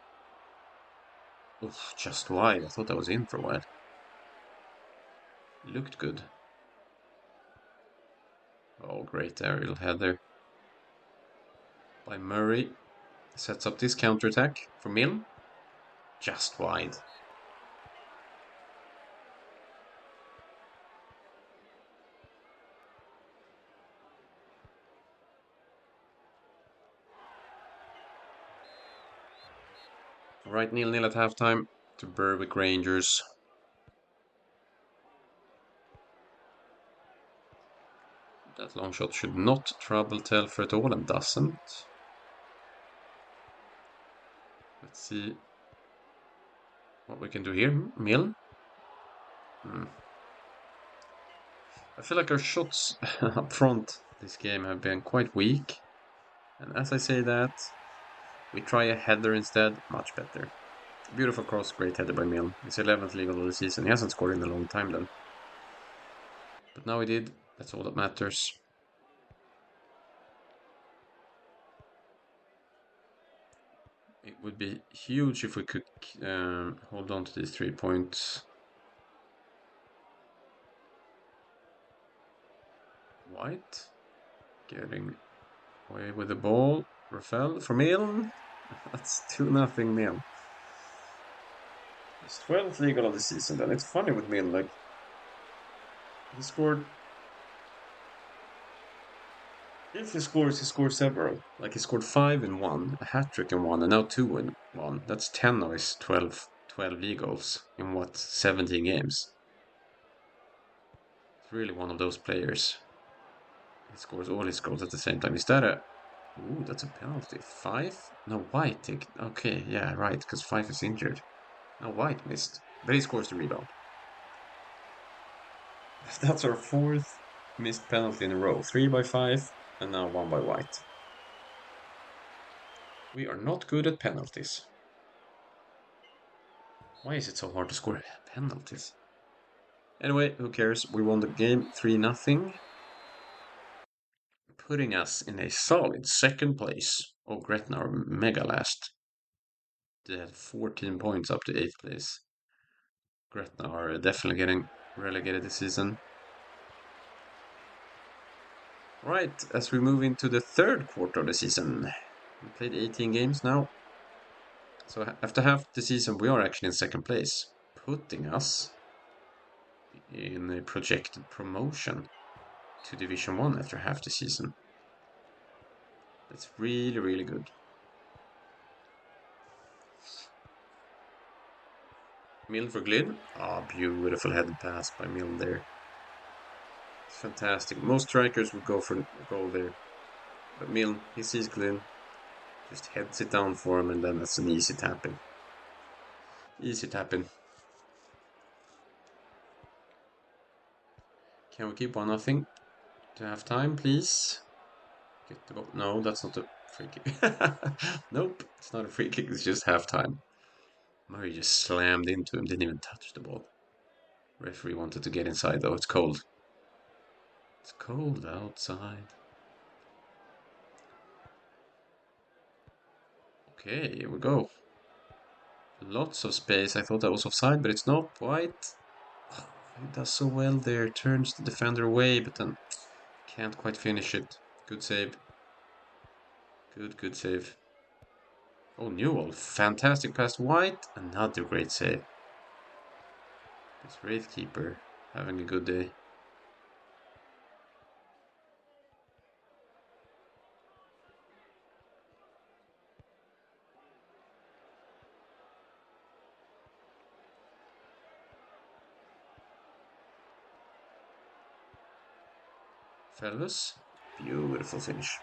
Oh, just wide. I thought that was in for a while. Looked good. Oh, great aerial header by Murray. Sets up this counter-attack for Milne. Just wide. Right, 0-0 at halftime to Berwick Rangers. That long shot should not trouble Telfer at all and doesn't. Let's see what we can do here. Milne. I feel like our shots up front this game have been quite weak. And as I say that, we try a header instead. Much better. Beautiful cross, great header by Milne. His 11th league of the season. He hasn't scored in a long time then. But now he did. That's all that matters. It would be huge if we could hold on to these 3 points. White getting away with the ball. Rafael for Milne. That's 2-0 Milne. His 12th league goal of the season. Then it's funny with Mill, like he scored. If he scores several. Like he scored 5 in 1, a hat trick in 1, and now 2 in 1. That's 10 of his 12 league goals in what, 17 games. It's really one of those players. He scores all his goals at the same time. Is that a... Ooh, that's a penalty. 5? No, White take... Okay, yeah, right, because 5 is injured. No, White missed. But he scores the rebound. That's our 4th missed penalty in a row. 3 by 5, and now 1 by White. We are not good at penalties. Why is it so hard to score penalties? Anyway, who cares? We won the game 3-0, putting us in a solid second place. Oh, Gretna are mega last. They had 14 points up to 8th place. Gretna are definitely getting relegated this season. Right, as we move into the third quarter of the season. We played 18 games now. So after half the season, we are actually in second place, putting us in a projected promotion to Division 1 after half the season. That's really, really good. Mill for Glyn. Ah, beautiful headed pass by Mill there. It's fantastic. Most strikers would go for the goal there. But Mill, he sees Glyn, just heads it down for him, and then that's an easy tap in. Easy tap in. Can we keep 1-0 to half time, please? Get the goal. No, that's not a free kick. Nope, it's not a free kick, it's just half time. Murray just slammed into him, didn't even touch the ball. Referee wanted to get inside though, it's cold. It's cold outside. Okay, here we go. Lots of space. I thought that was offside, but it's not. White. He does so well there. Turns the defender away, but then can't quite finish it. Good save. Good save. Oh, Newell. Fantastic pass to White. Another great save. This Wraithkeeper having a good day. Fellas. Beautiful finish.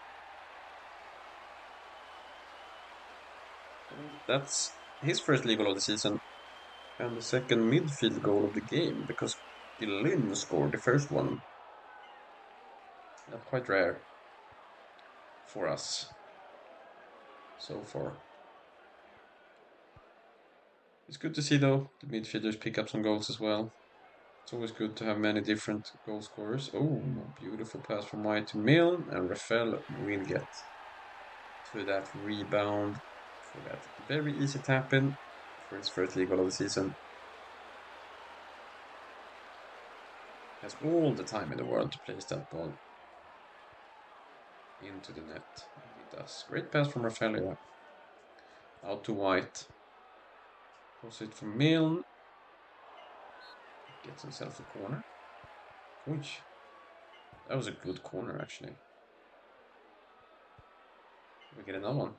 That's his first league goal of the season. And the second midfield goal of the game, because Lynn scored the first one. Not quite rare for us so far. It's good to see, though, the midfielders pick up some goals as well. It's always good to have many different goal scorers. Oh, beautiful pass from White to Mill, and Rafael will get to that rebound for that very easy tap-in for his first league goal of the season. Has all the time in the world to place that ball into the net. He does. Great pass from Rafael. Out to White. Cross it from Mill. Gets himself a corner. Which that was a good corner, actually. We get another one.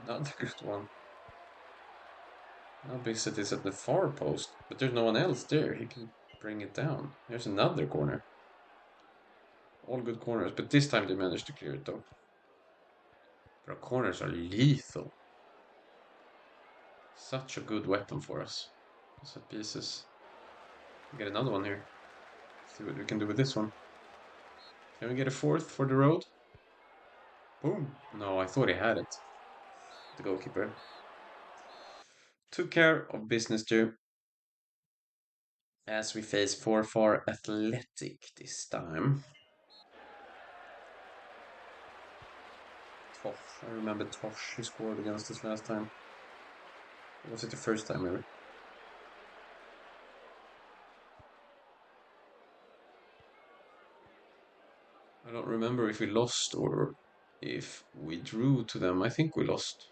Another good one. Now Bissett is at the far post, but there's no one else there. He can bring it down. There's another corner. All good corners, but this time they managed to clear it though. But our corners are lethal. Such a good weapon for us. Set pieces. We get another one here. See what we can do with this one. Can we get a fourth for the road? Boom. No, I thought he had it. The goalkeeper. Took care of business there. As we face Forfar Athletic this time. Tosh. I remember Tosh, he scored against us last time. Or was it the first time ever? I don't remember if we lost or if we drew to them. I think we lost.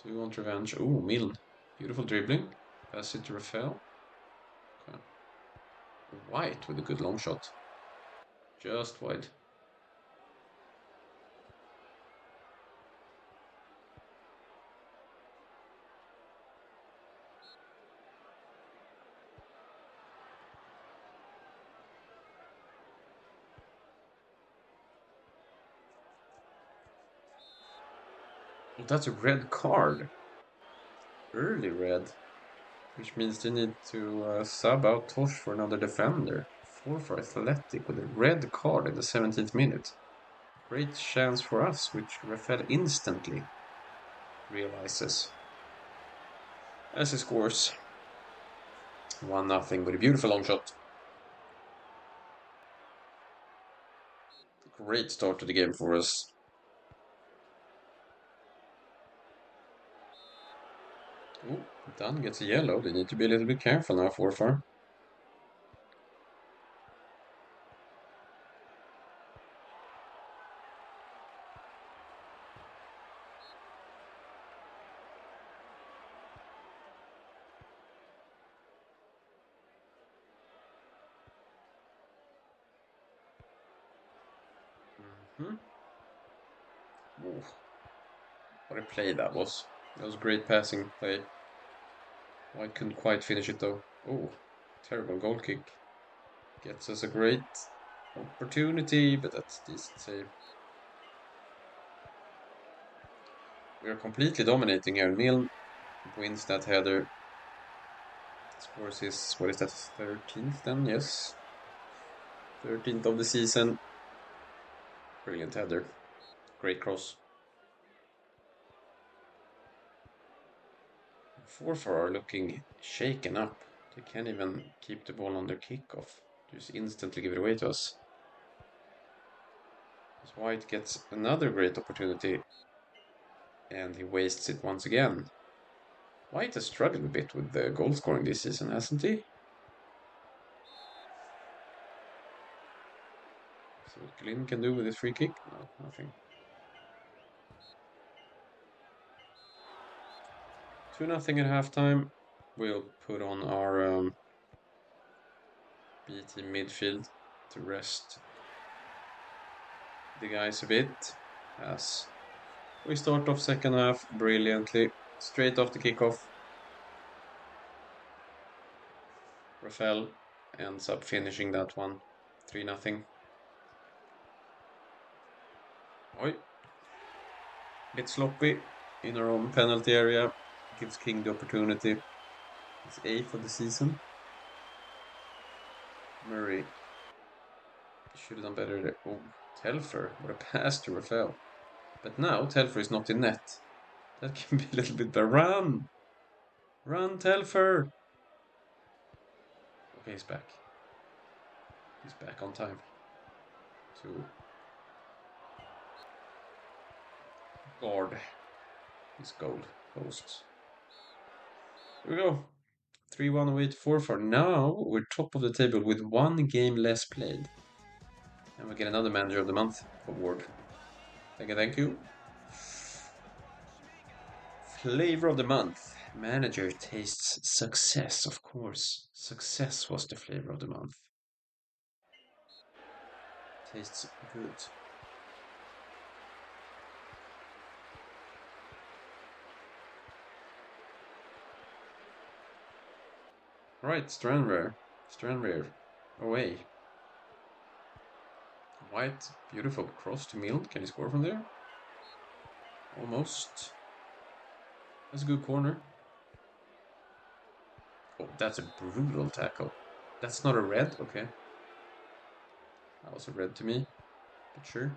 Do we want revenge? Oh, Milne. Beautiful dribbling. Pass it to Rafael. Okay. White with a good long shot. Just wide. That's a red card. Early red. Which means they need to sub out Tosh for another defender. 4 for Athletic with a red card in the 17th minute. Great chance for us, which Rafael instantly realizes. As he scores 1-0 with a beautiful long shot. Great start to the game for us. Oh, Dunn gets a yellow. They need to be a little bit careful now, Forfar. Mm-hmm. Ooh, what a play that was. That was a great passing play. White couldn't quite finish it though. Oh, terrible goal kick. Gets us a great opportunity, but that's decent save. We are completely dominating here. Milne wins that header. Scores his, what is that, 13th then? Yes. 13th of the season. Brilliant header. Great cross. Forfar are looking shaken up. They can't even keep the ball on their kickoff. Just instantly give it away to us. As White gets another great opportunity. And he wastes it once again. White has struggled a bit with the goal scoring this season, hasn't he? So what Glynn can do with his free kick? No, nothing. 2-0 at halftime. We'll put on our B team midfield to rest the guys a bit. As we start off second half brilliantly. Straight off the kickoff. Rafael ends up finishing that one. 3-0. Oi. Bit sloppy in our own penalty area. Gives King the opportunity. It's 8th of the season. Murray should have done better there. Oh, Telfer. What a pass to Rafael. But now Telfer is not in net. That can be a little bit better. Run! Run, Telfer! Okay, he's back. He's back on time. To guard his goal posts. Here we go. 3-1 away to 4 for now. We're top of the table with one game less played. And we get another Manager of the Month award. Thank you, thank you. Flavor of the Month. Manager tastes success, of course. Success was the flavor of the month. Tastes good. Right, Stranraer. Stranraer. Away. White, beautiful cross to Milne. Can he score from there? Almost. That's a good corner. Oh, that's a brutal tackle. That's not a red? Okay. That was a red to me, but sure.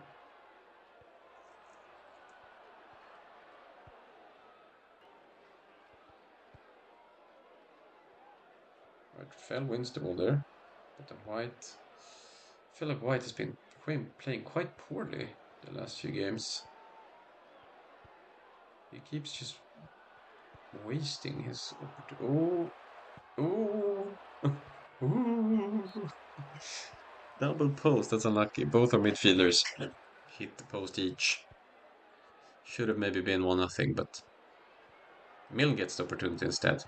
Right, Fell wins the ball there. But then White... I feel like White has been playing quite poorly the last few games. He keeps just wasting his opportunity. Oh! Oh! Ooh! Double post, that's unlucky. Both are midfielders hit the post each. Should have maybe been 1-0, but Mill gets the opportunity instead.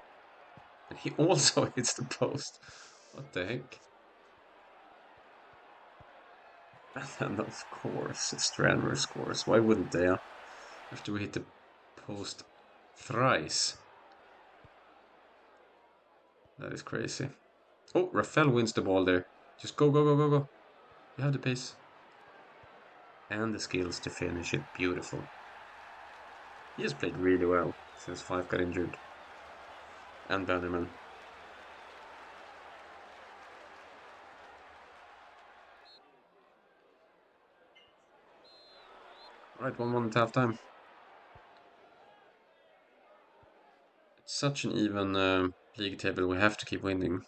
And he also hits the post. What the heck? And of course, Stranmer scores. Why wouldn't they? After we hit the post thrice. That is crazy. Oh, Rafael wins the ball there. Just go, go, go, go, go. You have the pace. And the skills to finish it. Beautiful. He has played really well since Five got injured. And Bannerman. Alright, 1-1 at halftime. It's such an even league table, we have to keep winning.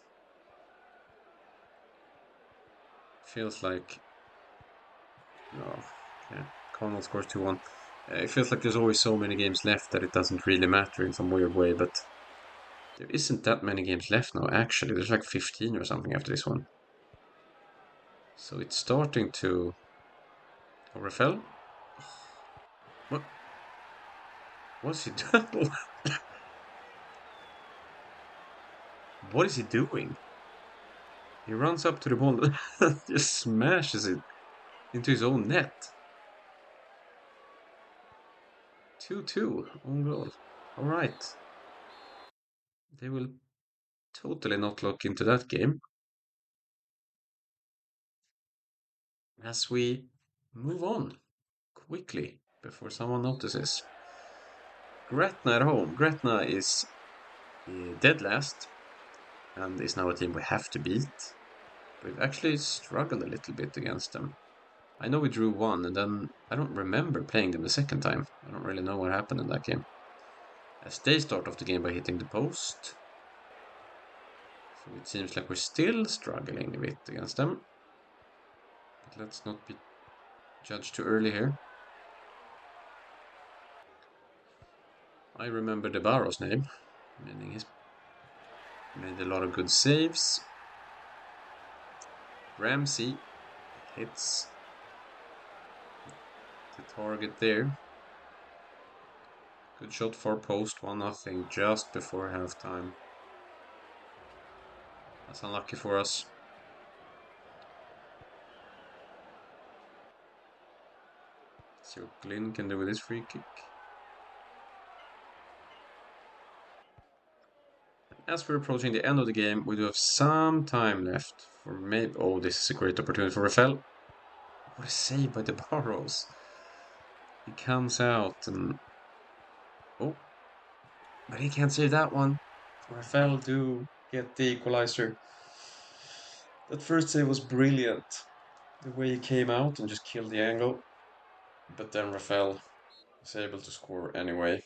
Feels like... Oh, okay. Connell scores 2-1. It feels like there's always so many games left that it doesn't really matter in some weird way, but there isn't that many games left now, actually. There's like 15 or something after this one. So it's starting to... Oh, Rafael? What? What's he doing? What is he doing? He runs up to the ball and just smashes it into his own net. 2-2, own goal. Alright. They will totally not look into that game. As we move on quickly before someone notices. Gretna at home. Gretna is dead last and is now a team we have to beat. We've actually struggled a little bit against them. I know we drew one, and then I don't remember playing them the second time. I don't really know what happened in that game. As they start off the game by hitting the post. So it seems like we're still struggling a bit against them. But let's not be judged too early here. I remember De Barro's name, meaning he's made a lot of good saves. Ramsey hits the target there. Good shot for post, 1-0 just before halftime. That's unlucky for us. See what Glynn can do with his free kick. As we're approaching the end of the game, we do have some time left for maybe... Oh, this is a great opportunity for Rafael. What a save by the Barrows. He comes out and... Oh, but he can't save that one. Rafael do get the equalizer. That first save was brilliant. The way he came out and just killed the angle. But then Rafael was able to score anyway.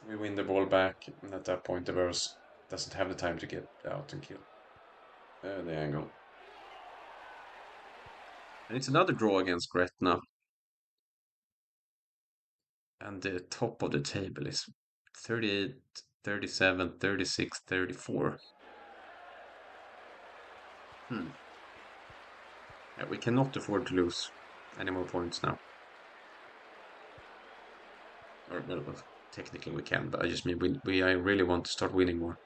We win the ball back, and at that point the Barrows doesn't have the time to get out and kill the angle. And it's another draw against Gretna. And the top of the table is 38, 37, 36, 34. Yeah, we cannot afford to lose any more points now. Or, well, technically we can, but I just mean I really want to start winning more.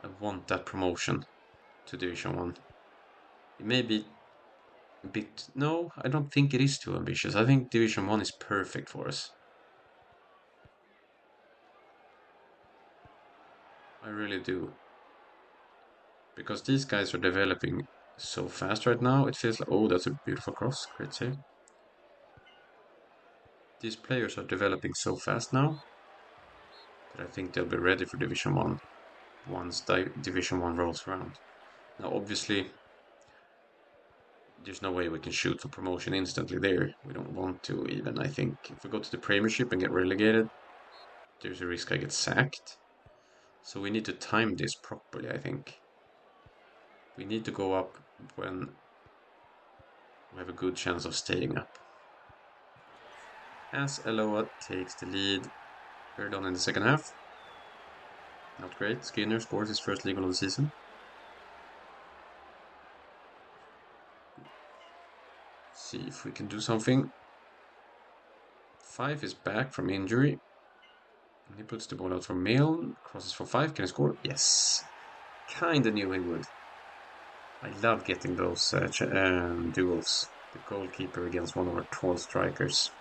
I want that promotion to Division 1. It may be a bit... No, I don't think it is too ambitious. I think Division 1 is perfect for us. I really do. Because these guys are developing so fast right now. It feels like... Oh, that's a beautiful cross. Great save. These players are developing so fast now that I think they'll be ready for Division 1 once Division 1 rolls around. Now, obviously, there's no way we can shoot for promotion instantly there. We don't want to even, I think. If we go to the Premiership and get relegated, there's a risk I get sacked. So we need to time this properly, I think. We need to go up when we have a good chance of staying up. As Eloa takes the lead early on in the second half. Not great. Skinner scores his first league goal of the season. See if we can do something. Five is back from injury. And he puts the ball out for Milne, crosses for 5, can he score? Yes. Kinda knew he would. I love getting those duels. The goalkeeper against one of our tall strikers.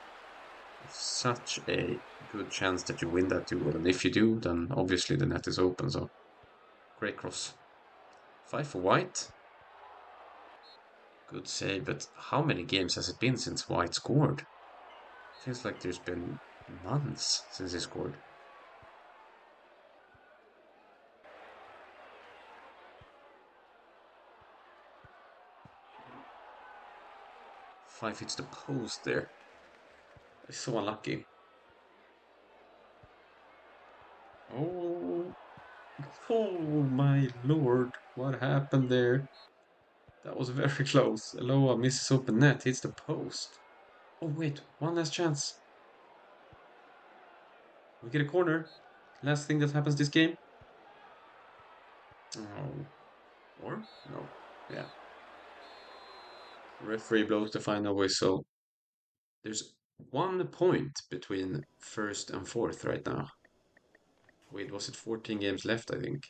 Such a good chance that you win that duel, and if you do, then obviously the net is open, so great cross. 5 for White. Good save, but how many games has it been since White scored? Feels like there's been months since he scored. 5 hits the post there. It's so unlucky. Oh, oh my lord, what happened there? That was very close. Aloha misses open net, hits the post. Oh wait, one last chance. We get a corner. Last thing that happens this game. Oh, or no, yeah. Referee blows the final whistle. There's 1 point between first and fourth right now. Wait, was it 14 games left, I think?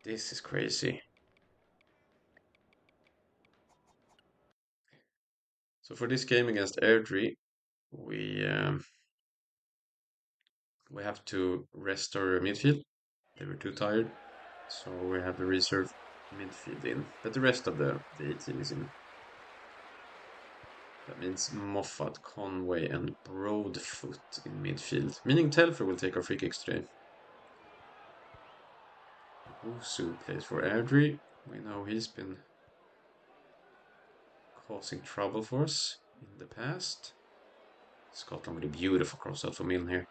This is crazy. So for this game against Airdrie, we we have to rest our midfield. They were too tired, so we have the reserve midfield in. But the rest of the 18 is in. That means Moffat, Conway, and Broadfoot in midfield. Meaning Telfer will take our free kicks today. Wusu plays for Airdrie. We know he's been causing trouble for us in the past. Scotland with a beautiful cross out for Milne here.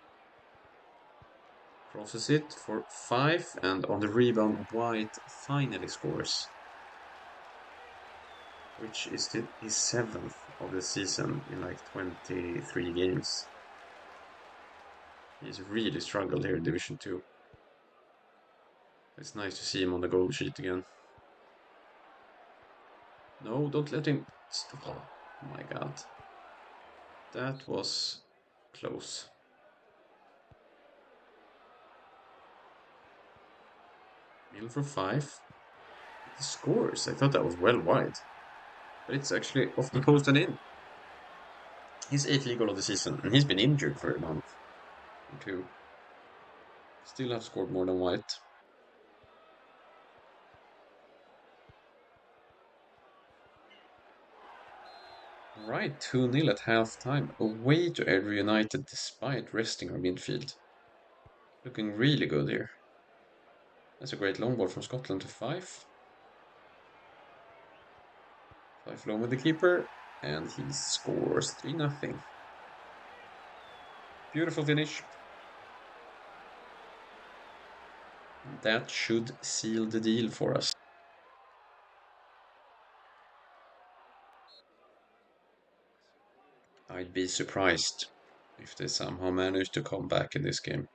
Crosses it for 5, and on the rebound, White finally scores. Which is his 7th of the season in like 23 games. He's really struggled here in Division 2. It's nice to see him on the goal sheet again. No, don't let him... Oh my god. That was close. Mill for 5. He scores. I thought that was well wide. But it's actually off the post and in. His 8th league goal of the season, and he's been injured for a month or 2. Still have scored more than White. Right, 2-0 at half-time, away to Airdrie United despite resting our midfield. Looking really good here. That's a great long ball from Scotland to 5. 5 long with the keeper, and he scores 3-0. Beautiful finish. That should seal the deal for us. I'd be surprised if they somehow manage to come back in this game.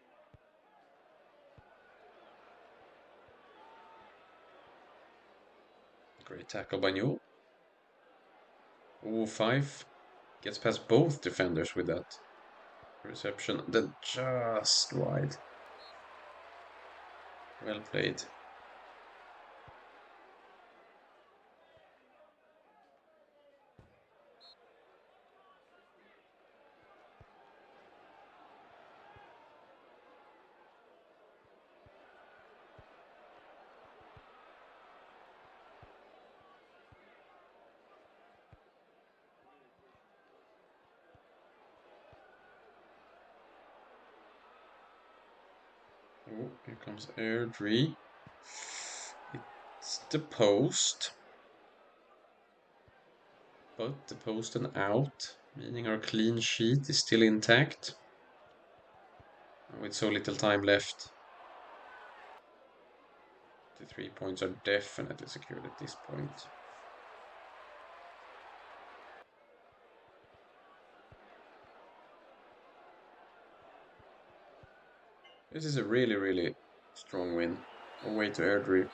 Great tackle by Newell. Oh, 5. Gets past both defenders with that reception. Then just wide. Well played. Oh, here comes Airdrie. It's the post. But the post and out, meaning our clean sheet is still intact. With so little time left, the 3 points are definitely secured at this point. This is a really, really strong win. Away to Airdrie.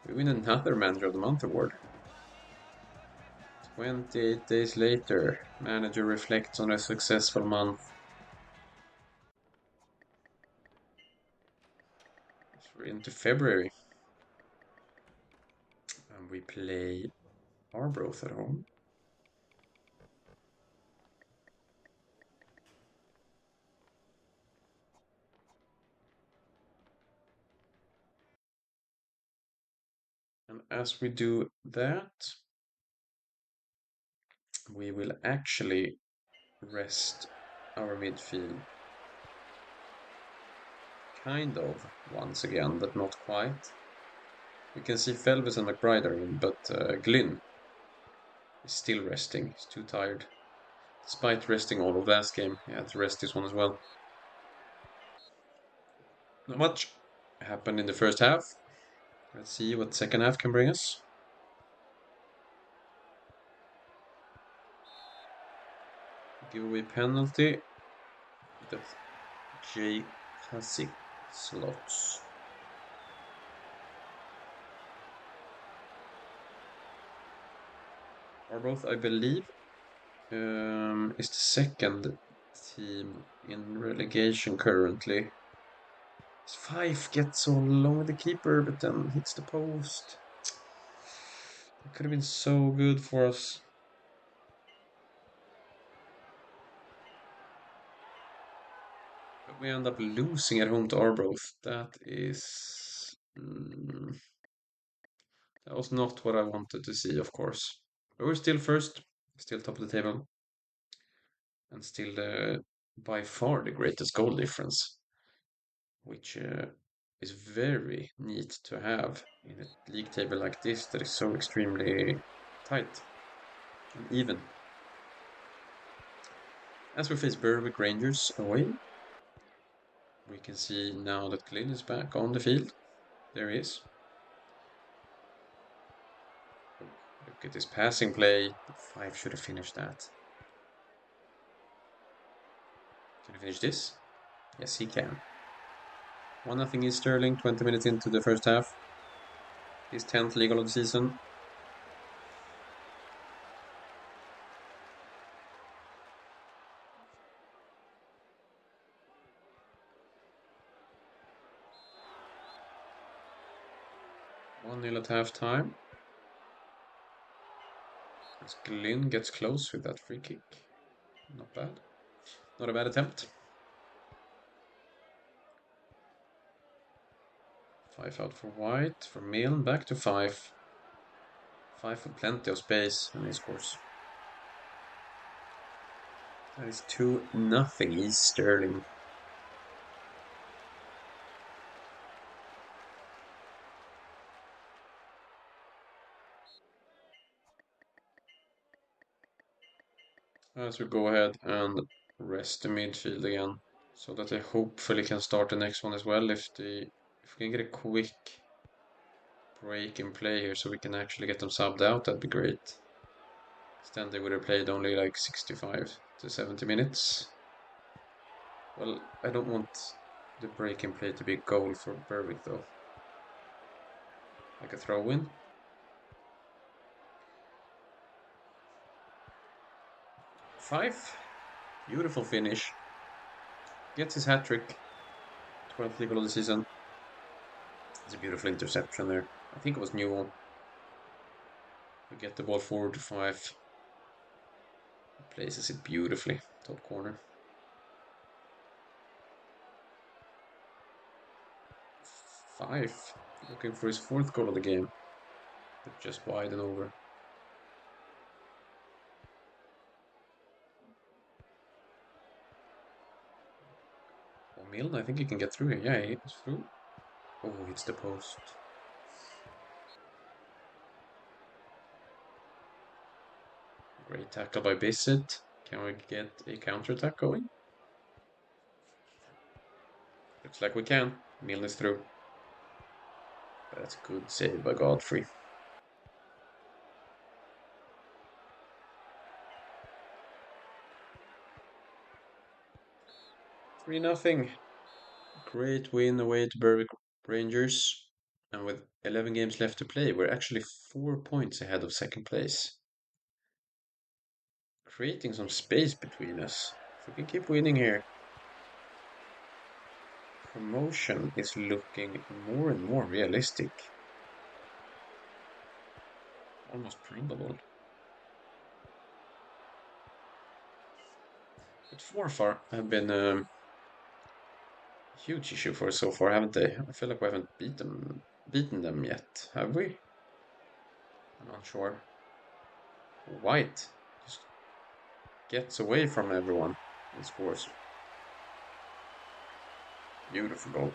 We win another Manager of the Month award. 28 days later, manager reflects on a successful month. We're into February. And we play Arbroath at home. And as we do that, we will actually rest our midfield. Kind of, once again, but not quite. We can see Felvis and McBride are in, but Glynn is still resting. He's too tired. Despite resting all of last game, he had to rest this one as well. Not much happened in the first half. Let's see what second half can bring us. Giveaway penalty. The J. Hasik slots. Arbroath, I believe, is the second team in relegation currently. Fife gets all along with the keeper, but then hits the post. It could have been so good for us. But we end up losing at home to Arbroath. That is... that was not what I wanted to see, of course. But we're still first, still top of the table, and still by far the greatest goal difference, which is very neat to have in a league table like this that is so extremely tight and even. As we face Berwick Rangers away, we can see now that Glynn is back on the field. There he is. Look at this passing play. Five should have finished that. Can he finish this? Yes, he can. 1-0 East Stirling, 20 minutes into the first half. His 10th league goal of the season. One 0 at half time. As Glynn gets close with that free kick. Not bad. Not a bad attempt. Five out for White. For Milne, back to Five. Five with plenty of space, and he scores. That is 2-0 East Stirling. As we go ahead and rest the midfield again, so that they hopefully can start the next one as well. If we can get a quick break in play here, so we can actually get them subbed out, that'd be great. Then they would have played only like 65 to 70 minutes. Well, I don't want the break in play to be a goal for Berwick though. Like a throw-in. Five. Beautiful finish. Gets his hat-trick. 12th league goal of the season. It's a beautiful interception there. I think it was Newell. We get the ball forward to Five. Places it beautifully. Top corner. Five. Looking for his 4th goal of the game. But just wide and over. Oh, Milne, I think he can get through here. Yeah, he's through. Oh, hits the post. Great tackle by Bissett. Can we get a counter-attack going? Looks like we can. Milne is through. That's a good save by Godfrey. Three nothing. Great win away to Berwick Rangers. And with 11 games left to play, we're actually 4 points ahead of second place. Creating some space between us. If we can keep winning here. Promotion is looking more and more realistic. Almost probable. But Forfar have been a huge issue for us so far, haven't they? I feel like we haven't beaten them yet, have we? I'm not sure. White just gets away from everyone and scores. Beautiful goal.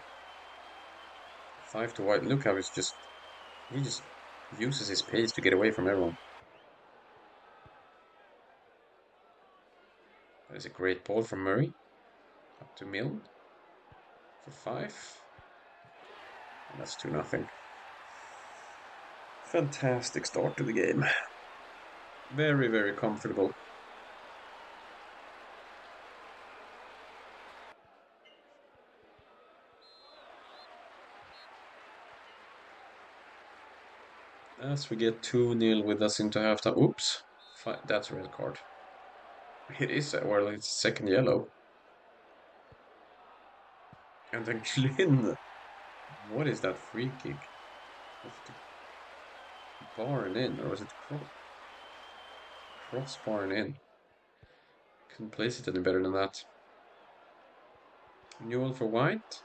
5 to White. Look how he just uses his pace to get away from everyone. That is a great ball from Murray. Up to Milne for 5. And that's 2-0. Fantastic start to the game. Very, very comfortable. As we get 2-0 with us into halftime. Oops. That's a red card. It is, well, it's second yellow. And then Glynn. What is that free kick? Was it bar and in, or was it crossbar and in? Couldn't place it any better than that. Newell for White.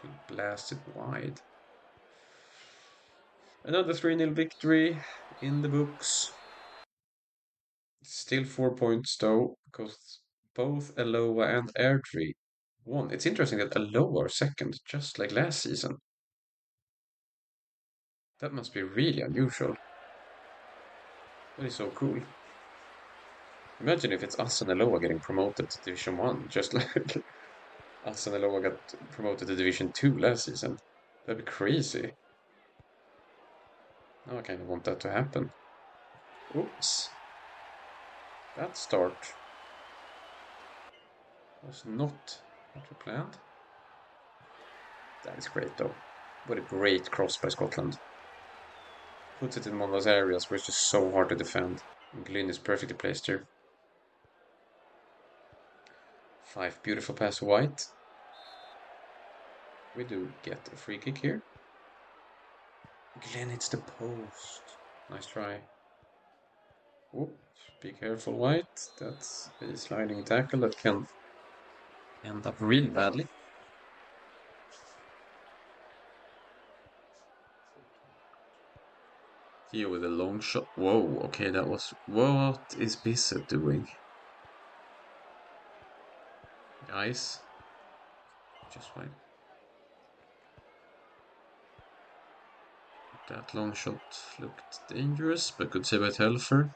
He blasted wide. Another 3-0 victory in the books. Still 4 points though, because both Aloha and Airdrie won. It's interesting that Aloha are second, just like last season. That must be really unusual. That is so cool. Imagine if it's us and Aloha getting promoted to Division 1, just like us and Aloha got promoted to Division 2 last season. That'd be crazy. Now I kind of want that to happen. Oops. That start was not what we planned. That is great though. What a great cross by Scotland. Puts it in one of those areas where it's just so hard to defend. And Glynn is perfectly placed here. 5, beautiful pass White. We do get a free kick here. Glynn hits the post. Nice try. Whoop, be careful White. That's a sliding tackle that can end up really badly. Here with a long shot. Whoa, okay, that was... What is Bissett doing? Guys. Just fine. That long shot looked dangerous, but good save by Telfer.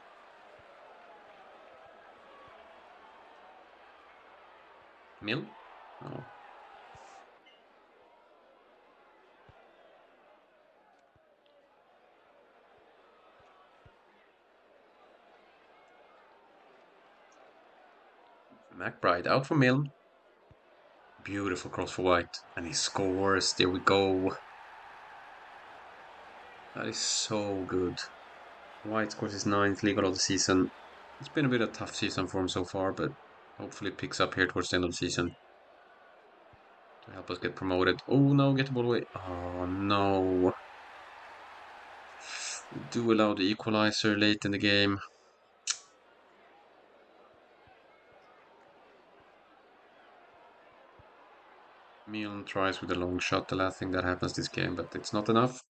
Mill? Oh. McBride out for Milne. Beautiful cross for White. And he scores. There we go. That is so good. White scores his 9th league goal of the season. It's been a bit of a tough season for him so far, but hopefully it picks up here towards the end of the season to help us get promoted. Oh no, get the ball away. Oh no. We do allow the equalizer late in the game. Milan tries with a long shot, the last thing that happens this game, but it's not enough.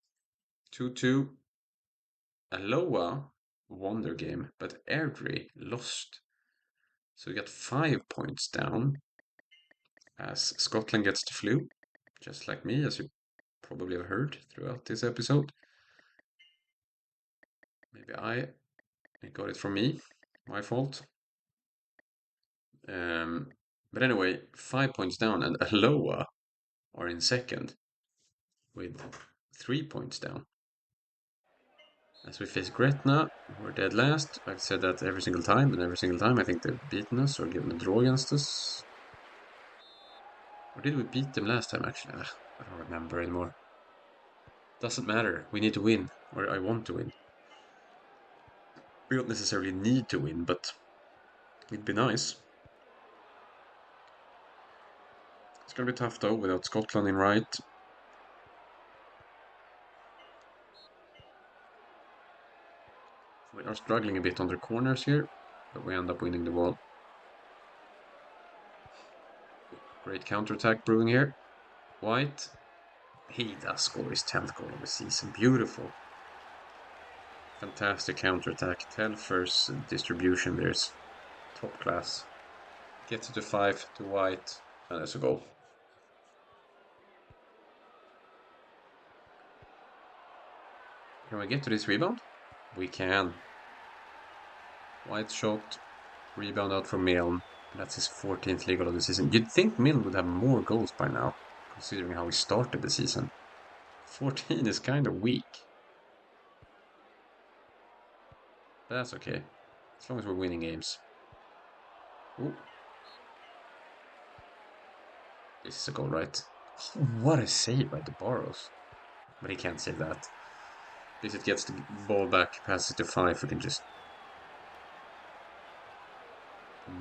2-2. Aloha won their game, but Airdrie lost. So we got 5 points down as Scotland gets the flu, just like me, as you probably have heard throughout this episode. Maybe I got it from me, my fault. But anyway, 5 points down, and Aloha are in second with 3 points down. As we face Gretna, we're dead last. I've said that every single time, and every single time I think they've beaten us or given a draw against us. Or did we beat them last time, actually? I don't remember anymore. Doesn't matter. We need to win, or I want to win. We don't necessarily need to win, but it'd be nice. It's going to be tough though without Scotland in right. We are struggling a bit on their corners here, but we end up winning the ball. Great counter-attack brewing here. White. He does score his 10th goal of the season. Beautiful. Fantastic counter-attack. Telfer's distribution there's top class. Gets it to 5 to White, and there's a goal. Can we get to this rebound? We can. White shot, rebound out from Milne. That's his 14th league goal of the season. You'd think Milne would have more goals by now, considering how he started the season. 14 is kind of weak. But that's okay, as long as we're winning games. Ooh. This is a goal, right? What a save by the Barrows. But he can't save that. If it gets the ball back, passes it to 5, we can just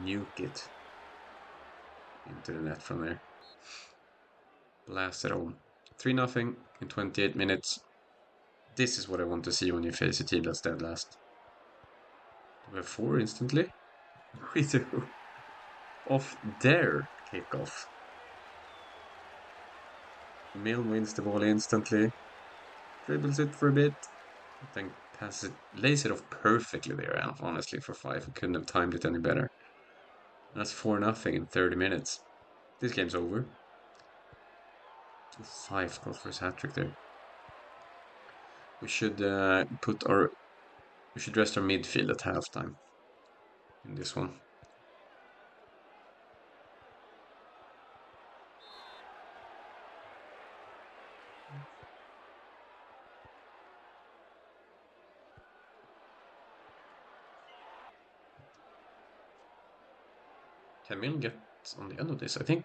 nuke it into the net from there. Blast it home. 3-0 in 28 minutes. This is what I want to see when you face a team that's dead last. Do we have 4 instantly? We do. Off their kickoff. Milne wins the ball instantly. Dribbles it for a bit. Then passes it, lays it off perfectly there, honestly, for 5. We couldn't have timed it any better. That's 4-0 in 30 minutes. This game's over. 5 goals for his hat-trick there. We should we should rest our midfield at halftime in this one. Can Milne get on the end of this? I think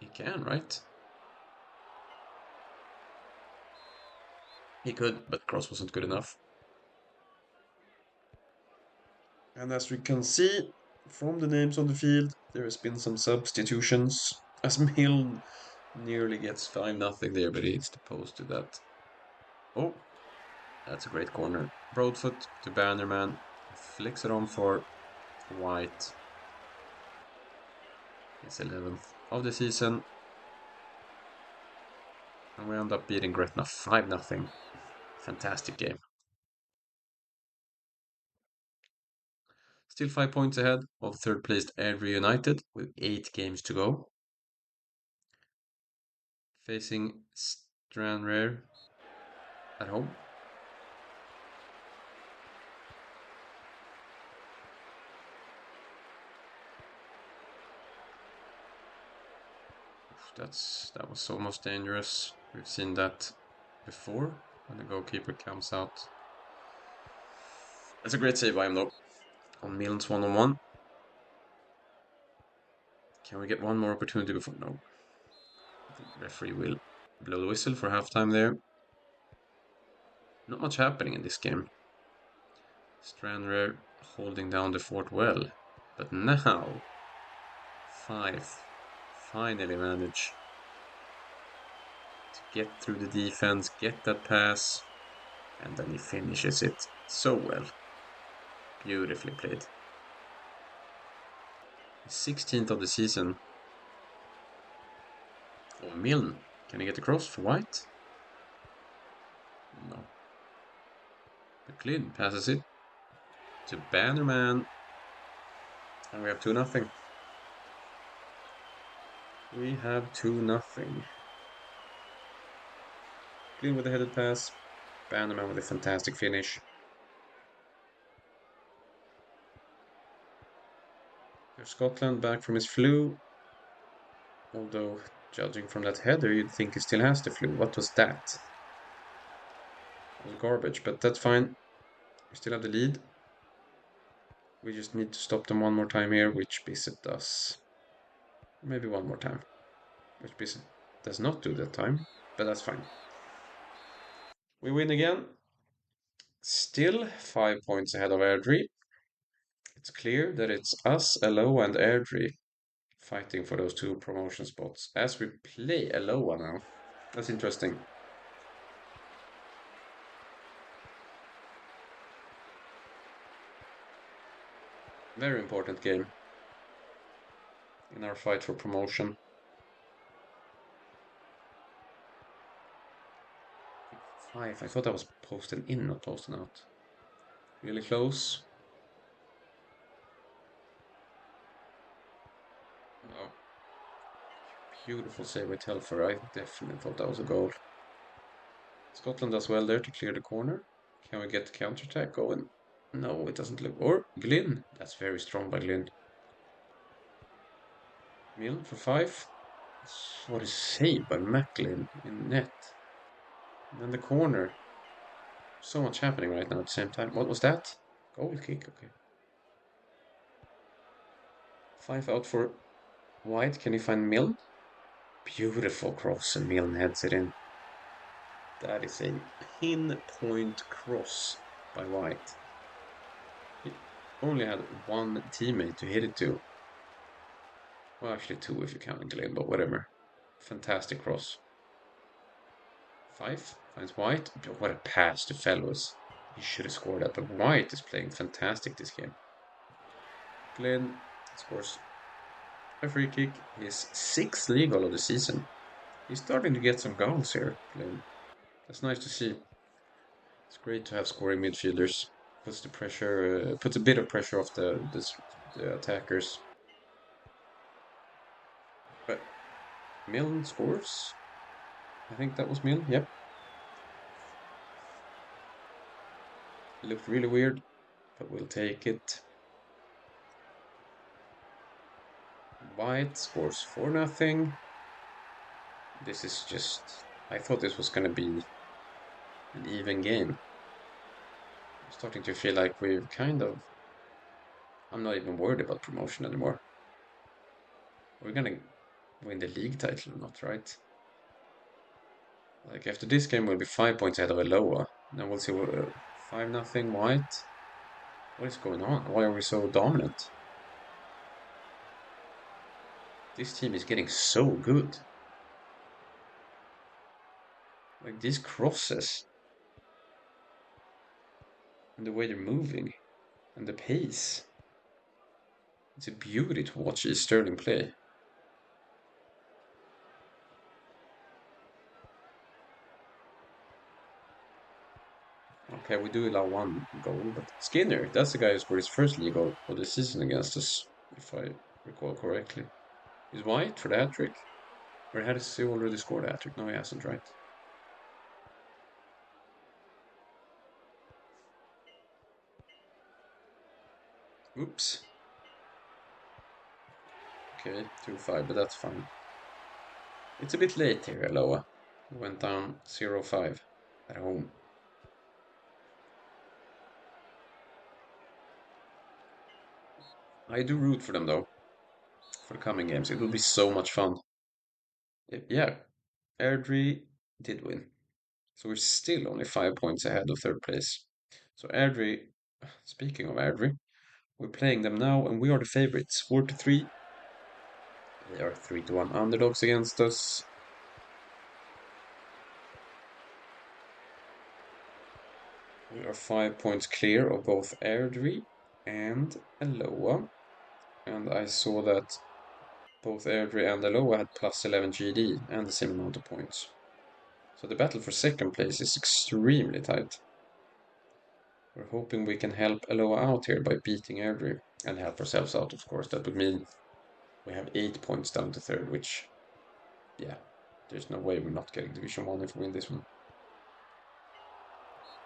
he can, right? He could, but cross wasn't good enough. And as we can see from the names on the field, there has been some substitutions. As Milne nearly gets 5-0 there, but he hits the post to that. Oh, that's a great corner. Broadfoot to Bannerman. Flicks it on for White. His 11th of the season. And we end up beating Gretna 5-0. Fantastic game. Still 5 points ahead of third placed Airdrie United with 8 games to go. Facing Stranraer at home. That was almost dangerous. We've seen that before when the goalkeeper comes out. That's a great save by him though. On Milne's 1-on-1. Can we get one more opportunity before? No. The referee will blow the whistle for halftime there. Not much happening in this game. Stranraer holding down the fort well. But now, 5 finally manage to get through the defense, get that pass, and then he finishes it so well. Beautifully played. 16th of the season. Oh, Milne. Can he get across for White? No. McLean passes it to Bannerman. And we have 2-0. We have 2-0. Clean with a headed pass. Bannerman with a fantastic finish. There's Scotland back from his flu. Although, judging from that header, you'd think he still has the flu. What was that? It was garbage, but that's fine. We still have the lead. We just need to stop them one more time here, which Bissett does. Maybe one more time. Which Bissett does not do that time, but that's fine. We win again. Still 5 points ahead of Airdrie. It's clear that it's us, LO, and Airdrie fighting for those 2 promotion spots as we play Aloha now. That's interesting. Very important game in our fight for promotion. 5. I thought that was posted in, not posted out. Really close. Oh. Beautiful save by Telfer. I definitely thought that was a goal. Scotland does well there to clear the corner. Can we get the counter-attack going? No, it doesn't look... Or Glynn. That's very strong by Glynn. Milne for 5. What a save by Macklin in net. And then the corner. So much happening right now at the same time. What was that? Goal kick, okay. 5 out for White. Can you find Milne? Beautiful cross, and Milne heads it in. That is a pinpoint cross by White. He only had 1 teammate to hit it to. Well, actually 2 if you count Glynn, but whatever. Fantastic cross. 5 finds White. What a pass to Fellows. He should have scored that, but White is playing fantastic this game. Glynn scores a free kick. His 6th league goal of the season. He's starting to get some goals here, Glynn. That's nice to see. It's great to have scoring midfielders. Puts the pressure, puts a bit of pressure off the attackers. But Milne scores. I think that was Milne. Yep. It looked really weird, but we'll take it. White scores 4-0. This is just... I thought this was going to be an even game. I'm starting to feel like we've kind of... I'm not even worried about promotion anymore. We're going to win the league title or not, right? Like, after this game, we'll be 5 points ahead of Aloha. Then we'll see what... 5-0 White. What is going on? Why are we so dominant? This team is getting so good. Like, these crosses. And the way they're moving. And the pace. It's a beauty to watch East Stirling play. Okay, we do allow 1 goal, but Skinner, that's the guy who scored his first league goal of the season against us, if I recall correctly. Is White for the hat-trick? Or has he already scored a hat-trick? No, he hasn't, right? Oops. Okay, 2-5, but that's fine. It's a bit late here, Aloha. We went down 0-5 at home. I do root for them, though, for the coming games. It will be so much fun. Yeah, Airdrie did win. So we're still only 5 points ahead of 3rd place. So Airdrie, speaking of Airdrie, we're playing them now, and we are the favorites. 4-3. They are 3-1 underdogs against us. We are 5 points clear of both Airdrie and Aloha. And I saw that both Airdrie and Aloha had plus 11 GD and the same amount of points. So the battle for 2nd place is extremely tight. We're hoping we can help Aloha out here by beating Airdrie and help ourselves out, of course. That would mean we have 8 points down to 3rd, which, yeah, there's no way we're not getting Division 1 if we win this one.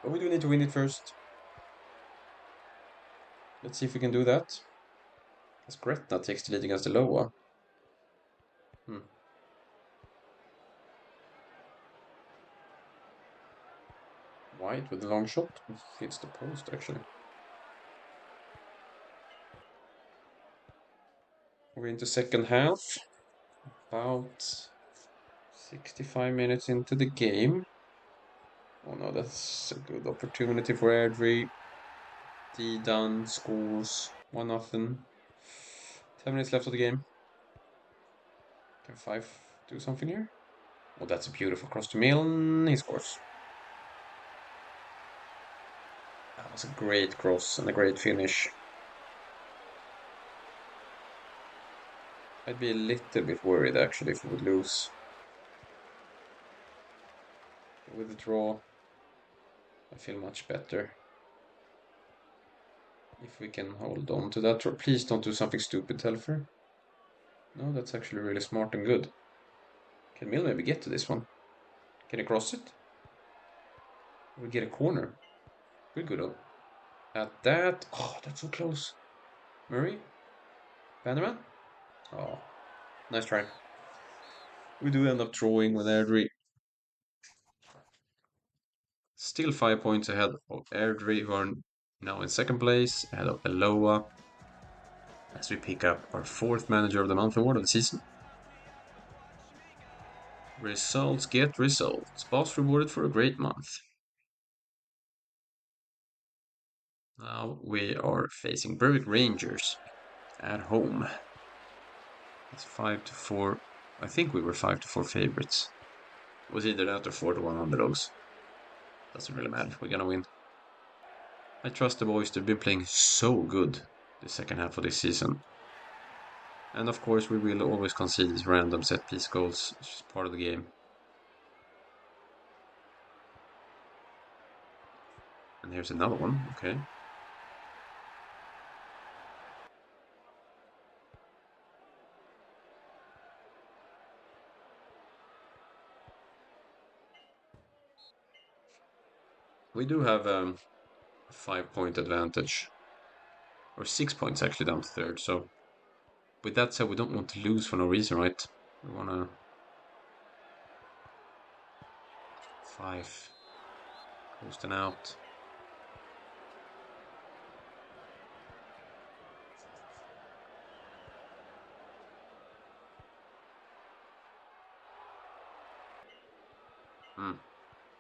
But we do need to win it first. Let's see if we can do that. As Gretna takes the lead against Aloha. White with a long shot. Hits the post, actually. We're into 2nd half. About 65 minutes into the game. Oh no, that's a good opportunity for Airdrie. D done scores 1-0. 10 minutes left of the game. Can Five do something here? Oh, that's a beautiful cross to Milne. He scores. That was a great cross and a great finish. I'd be a little bit worried actually if we would lose. With the draw, I feel much better. If we can hold on to that draw. Please don't do something stupid, Telfer. No, that's actually really smart and good. Can Mill maybe get to this one? Can he cross it? We get a corner. Good up. At that. Oh, that's so close. Murray? Vanderman? Oh, nice try. We do end up drawing with Airdrie. Still 5 points ahead of Airdrie, who are now in second place, ahead of Eloa, as we pick up our fourth Manager of the Month award of the season. Results get results. Boss rewarded for a great month. Now we are facing Berwick Rangers at home. It's 5-4. I think we were 5-4 favorites. It was either that or 4-1 underdogs. Doesn't really matter. We're gonna win. I trust the boys. They've been playing so good the second half of this season. And of course, we will always concede these random set piece goals. It's just part of the game. And here's another one. Okay. We do have a 5 point advantage. Or 6 points actually down to third. So with that said, we don't want to lose for no reason, right? We want to... 5. Coasting out.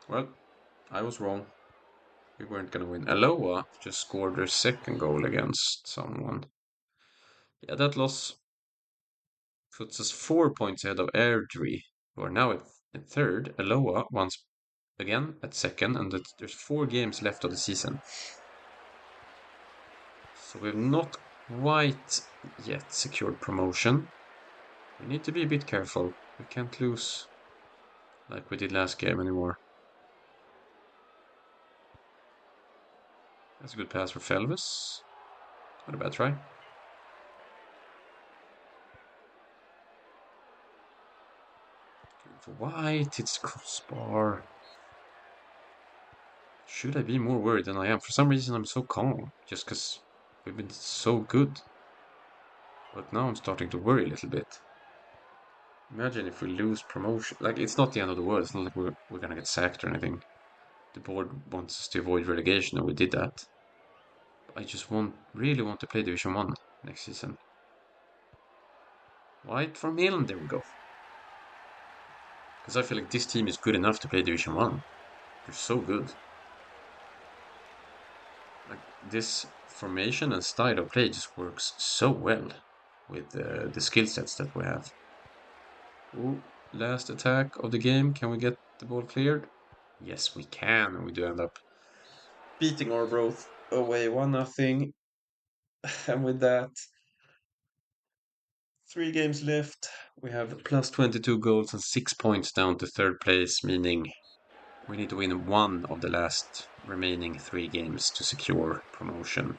Well, I was wrong. We weren't going to win. Aloha just scored their second goal against someone. Yeah, that loss puts us 4 points ahead of Airdrie, who are now at third. Aloha once again at second, and there's 4 games left of the season. So we've not quite yet secured promotion. We need to be a bit careful. We can't lose like we did last game anymore. That's a good pass for Felvis. Not a bad try. For White, it's crossbar. Should I be more worried than I am? For some reason, I'm so calm, just because we've been so good. But now I'm starting to worry a little bit. Imagine if we lose promotion. Like, it's not the end of the world. It's not like we're gonna get sacked or anything. The board wants us to avoid relegation, and we did that. But I just really want to play Division 1 next season. White from Milan, there we go. Because I feel like this team is good enough to play Division 1. They're so good. Like, this formation and style of play just works so well with the skill sets that we have. Ooh, last attack of the game. Can we get the ball cleared? Yes, we can. And we do end up beating Arbroath away 1-0. And with that, 3 games left. We have plus 22 goals and 6 points down to third place, meaning we need to win 1 of the last remaining 3 games to secure promotion.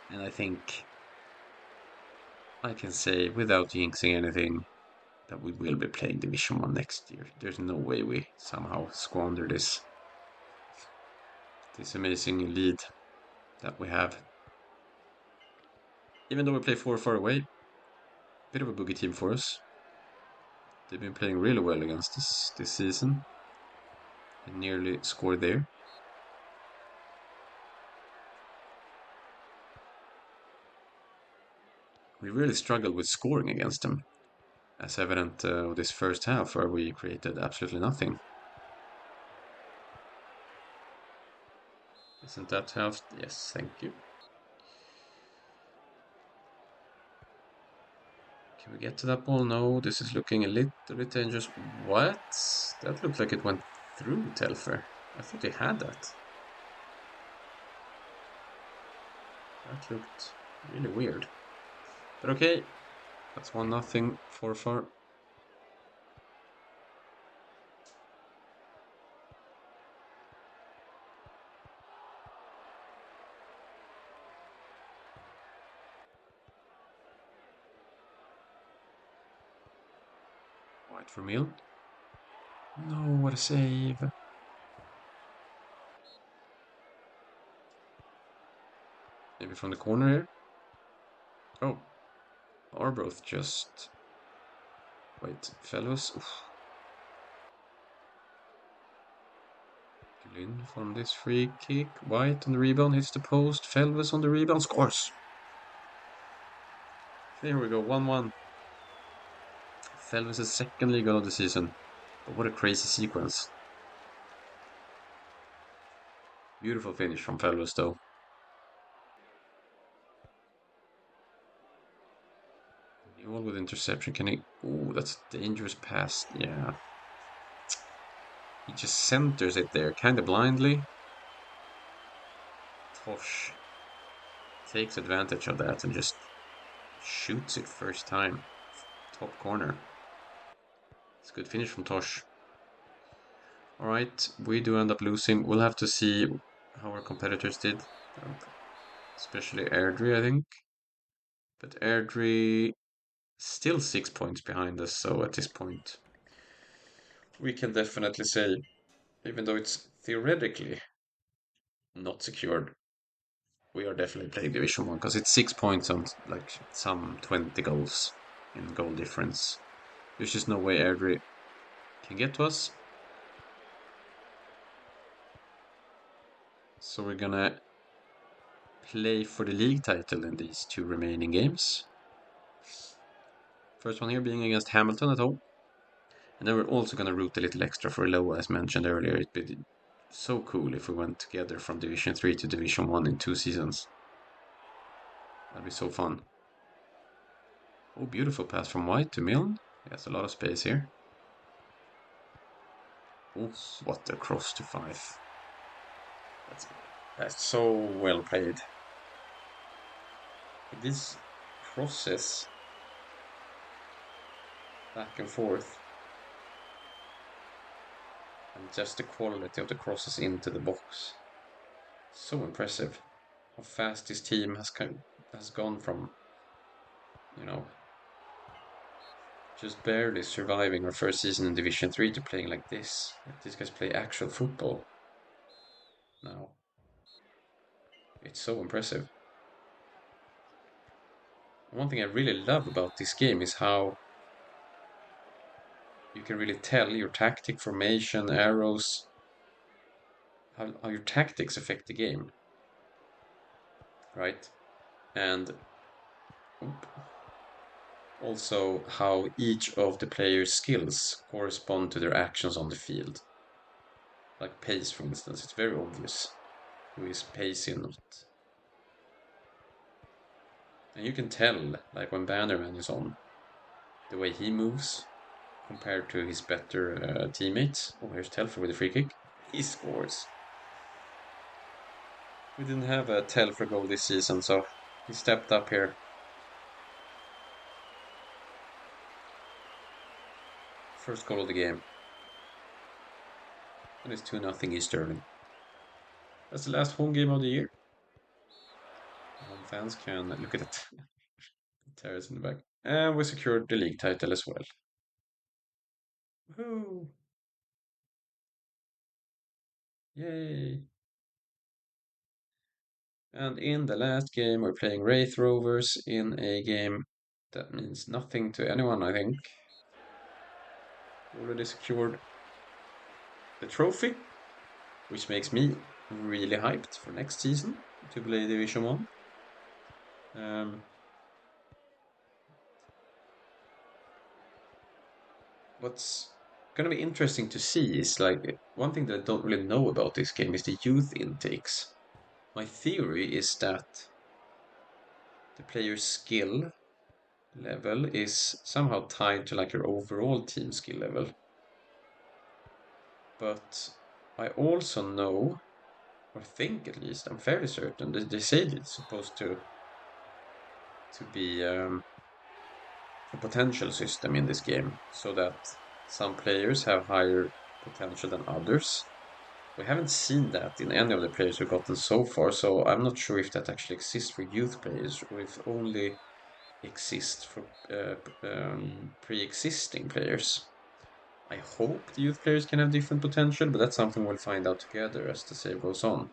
And I think I can say, without jinxing anything, that we will be playing Division 1 next year. There's no way we somehow squander this amazing lead that we have. Even though we play 4 far away, bit of a boogie team for us. They've been playing really well against us this season. And nearly scored there. We really struggled with scoring against them, as evident with this first half where we created absolutely nothing. Isn't that half? Yes, thank you. Can we get to that ball? No, this is looking a little bit dangerous. What? That looked like it went through Telfer. I thought he had that. That looked really weird. But okay, that's 1-0 for far. White for Mill. No, what a save. Maybe from the corner here. Oh, Arbroath just... Wait, fellows. Gulin from this free kick. White on the rebound, hits the post. Felves on the rebound, scores. Here we go, 1-1. Felves' second league goal of the season. But what a crazy sequence. Beautiful finish from Felves though. All with interception. Can he... Ooh, that's a dangerous pass. Yeah. He just centers it there, kind of blindly. Tosh takes advantage of that and just shoots it first time. Top corner. It's a good finish from Tosh. Alright, we do end up losing. We'll have to see how our competitors did. Especially Airdrie, I think. But Airdrie still 6 points behind us, so at this point we can definitely say, even though it's theoretically not secured, we are definitely playing Division 1 because it's 6 points on like some 20 goals in goal difference. There's just no way Airdrie can get to us. So we're gonna play for the league title in these 2 remaining games. First one here being against Hamilton at home. And then we're also gonna root a little extra for Loa, as mentioned earlier. It'd be so cool if we went together from Division 3 to Division 1 in 2 seasons. That'd be so fun. Oh, beautiful pass from White to Milne. Yes, a lot of space here. Oh, what a cross to Fife. That's so well played. This crosses back and forth. And just the quality of the crosses into the box. So impressive. How fast this team has gone from, you know, just barely surviving our first season in Division 3 to playing like this. Like these guys play actual football now. It's so impressive. One thing I really love about this game is how you can really tell your tactic, formation, arrows, how your tactics affect the game, right? And also how each of the players' skills correspond to their actions on the field. Like pace, for instance, it's very obvious who is pacey and not. And you can tell, like when Bannerman is on, the way he moves compared to his better teammates. Oh, here's Telfer with a free kick. He scores. We didn't have a Telfer goal this season, so he stepped up here. First goal of the game. And it's 2-0 East Stirling. That's the last home game of the year. Home fans can look at it. Terrace in the back. And we secured the league title as well. Woohoo! Yay! And in the last game, we're playing Wraith Rovers in a game that means nothing to anyone, I think. Already secured the trophy, which makes me really hyped for next season to play Division 1. What's going to be interesting to see is like one thing that I don't really know about this game is the youth intakes. My theory is that the player's skill level is somehow tied to like your overall team skill level. But I also know, or think at least, I'm fairly certain that they say it's supposed to be a potential system in this game, so that some players have higher potential than others. We haven't seen that in any of the players we've gotten so far, so I'm not sure if that actually exists for youth players or if only exists for pre-existing players. I hope the youth players can have different potential, but that's something we'll find out together as the save goes on.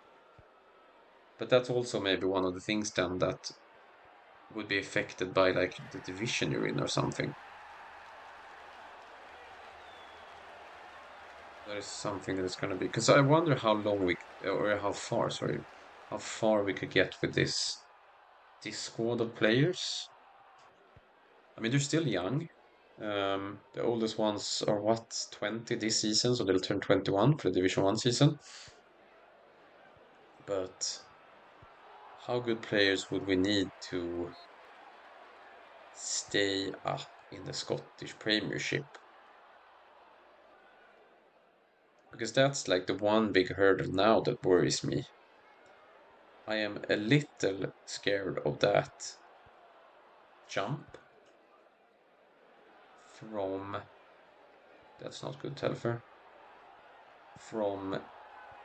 But that's also maybe one of the things then that would be affected by like the division you're in or something. That is something that is going to be, because I wonder how long or how far, sorry, how far we could get with this squad of players. I mean, they're still young. The oldest ones are what, 20 this season, so they'll turn 21 for the Division 1 season. But how good players would we need to stay up in the Scottish Premiership? Because that's like the one big hurdle now that worries me. I am a little scared of that jump from, that's not good, Telfer, from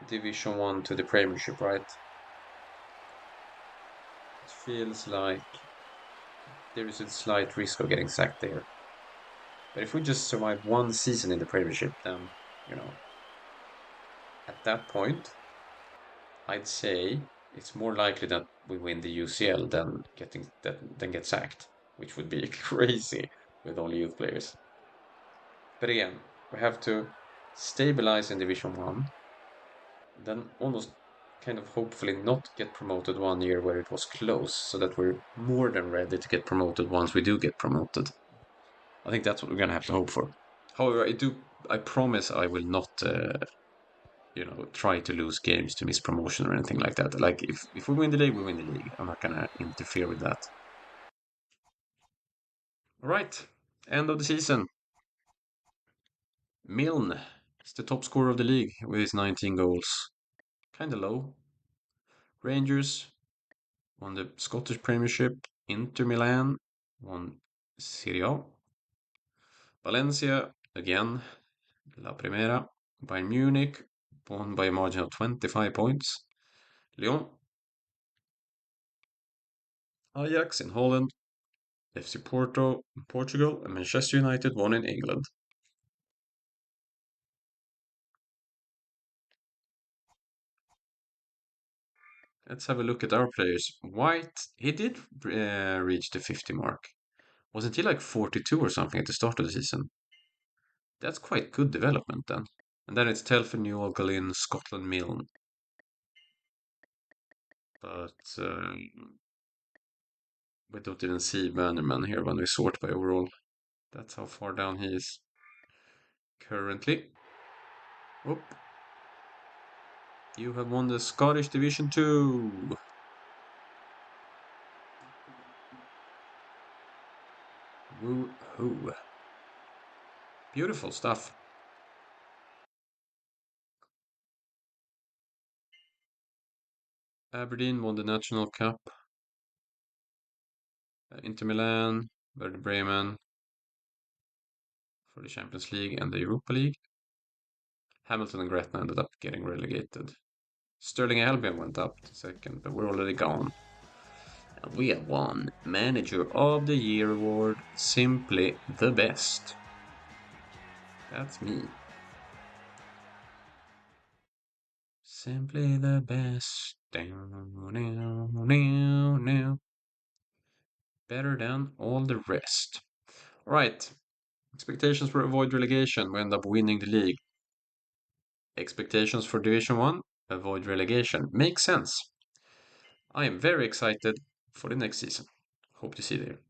Division 1 to the Premiership, right? It feels like there is a slight risk of getting sacked there. But if we just survive one season in the Premiership, then, you know, at that point, I'd say it's more likely that we win the UCL than get sacked, which would be crazy with only youth players. But again, we have to stabilize in Division 1, then almost kind of hopefully not get promoted one year where it was close, so that we're more than ready to get promoted once we do get promoted. I think that's what we're gonna have to hope for. However, I promise I will not, try to lose games to miss promotion or anything like that. Like if we win the league, we win the league. I'm not gonna interfere with that. All right, end of the season. Milne is the top scorer of the league with his 19 goals. Kind of low. Rangers won the Scottish Premiership. Inter Milan won Serie A. Valencia, again, La Primera. Bayern Munich won by a margin of 25 points. Lyon, Ajax in Holland, FC Porto in Portugal, and Manchester United won in England. Let's have a look at our players. White, he did reach the 50 mark. Wasn't he like 42 or something at the start of the season? That's quite good development then. And then it's Telford, Newell, Gallin, Scotland, Milne. But we don't even see Bannerman here when we sort by overall. That's how far down he is currently. Oop. You have won the Scottish Division 2. Woo-hoo. Beautiful stuff. Aberdeen won the National Cup. Inter Milan, Werder Bremen for the Champions League and the Europa League. Hamilton and Gretna ended up getting relegated. Stirling Albion went up to second, but we're already gone. And we have won Manager of the Year award. Simply the best. That's me. Simply the best. Better than all the rest. Right. Expectations for avoid relegation. We end up winning the league. Expectations for Division 1. Avoid relegation. Makes sense. I am very excited for the next season. Hope to see you there.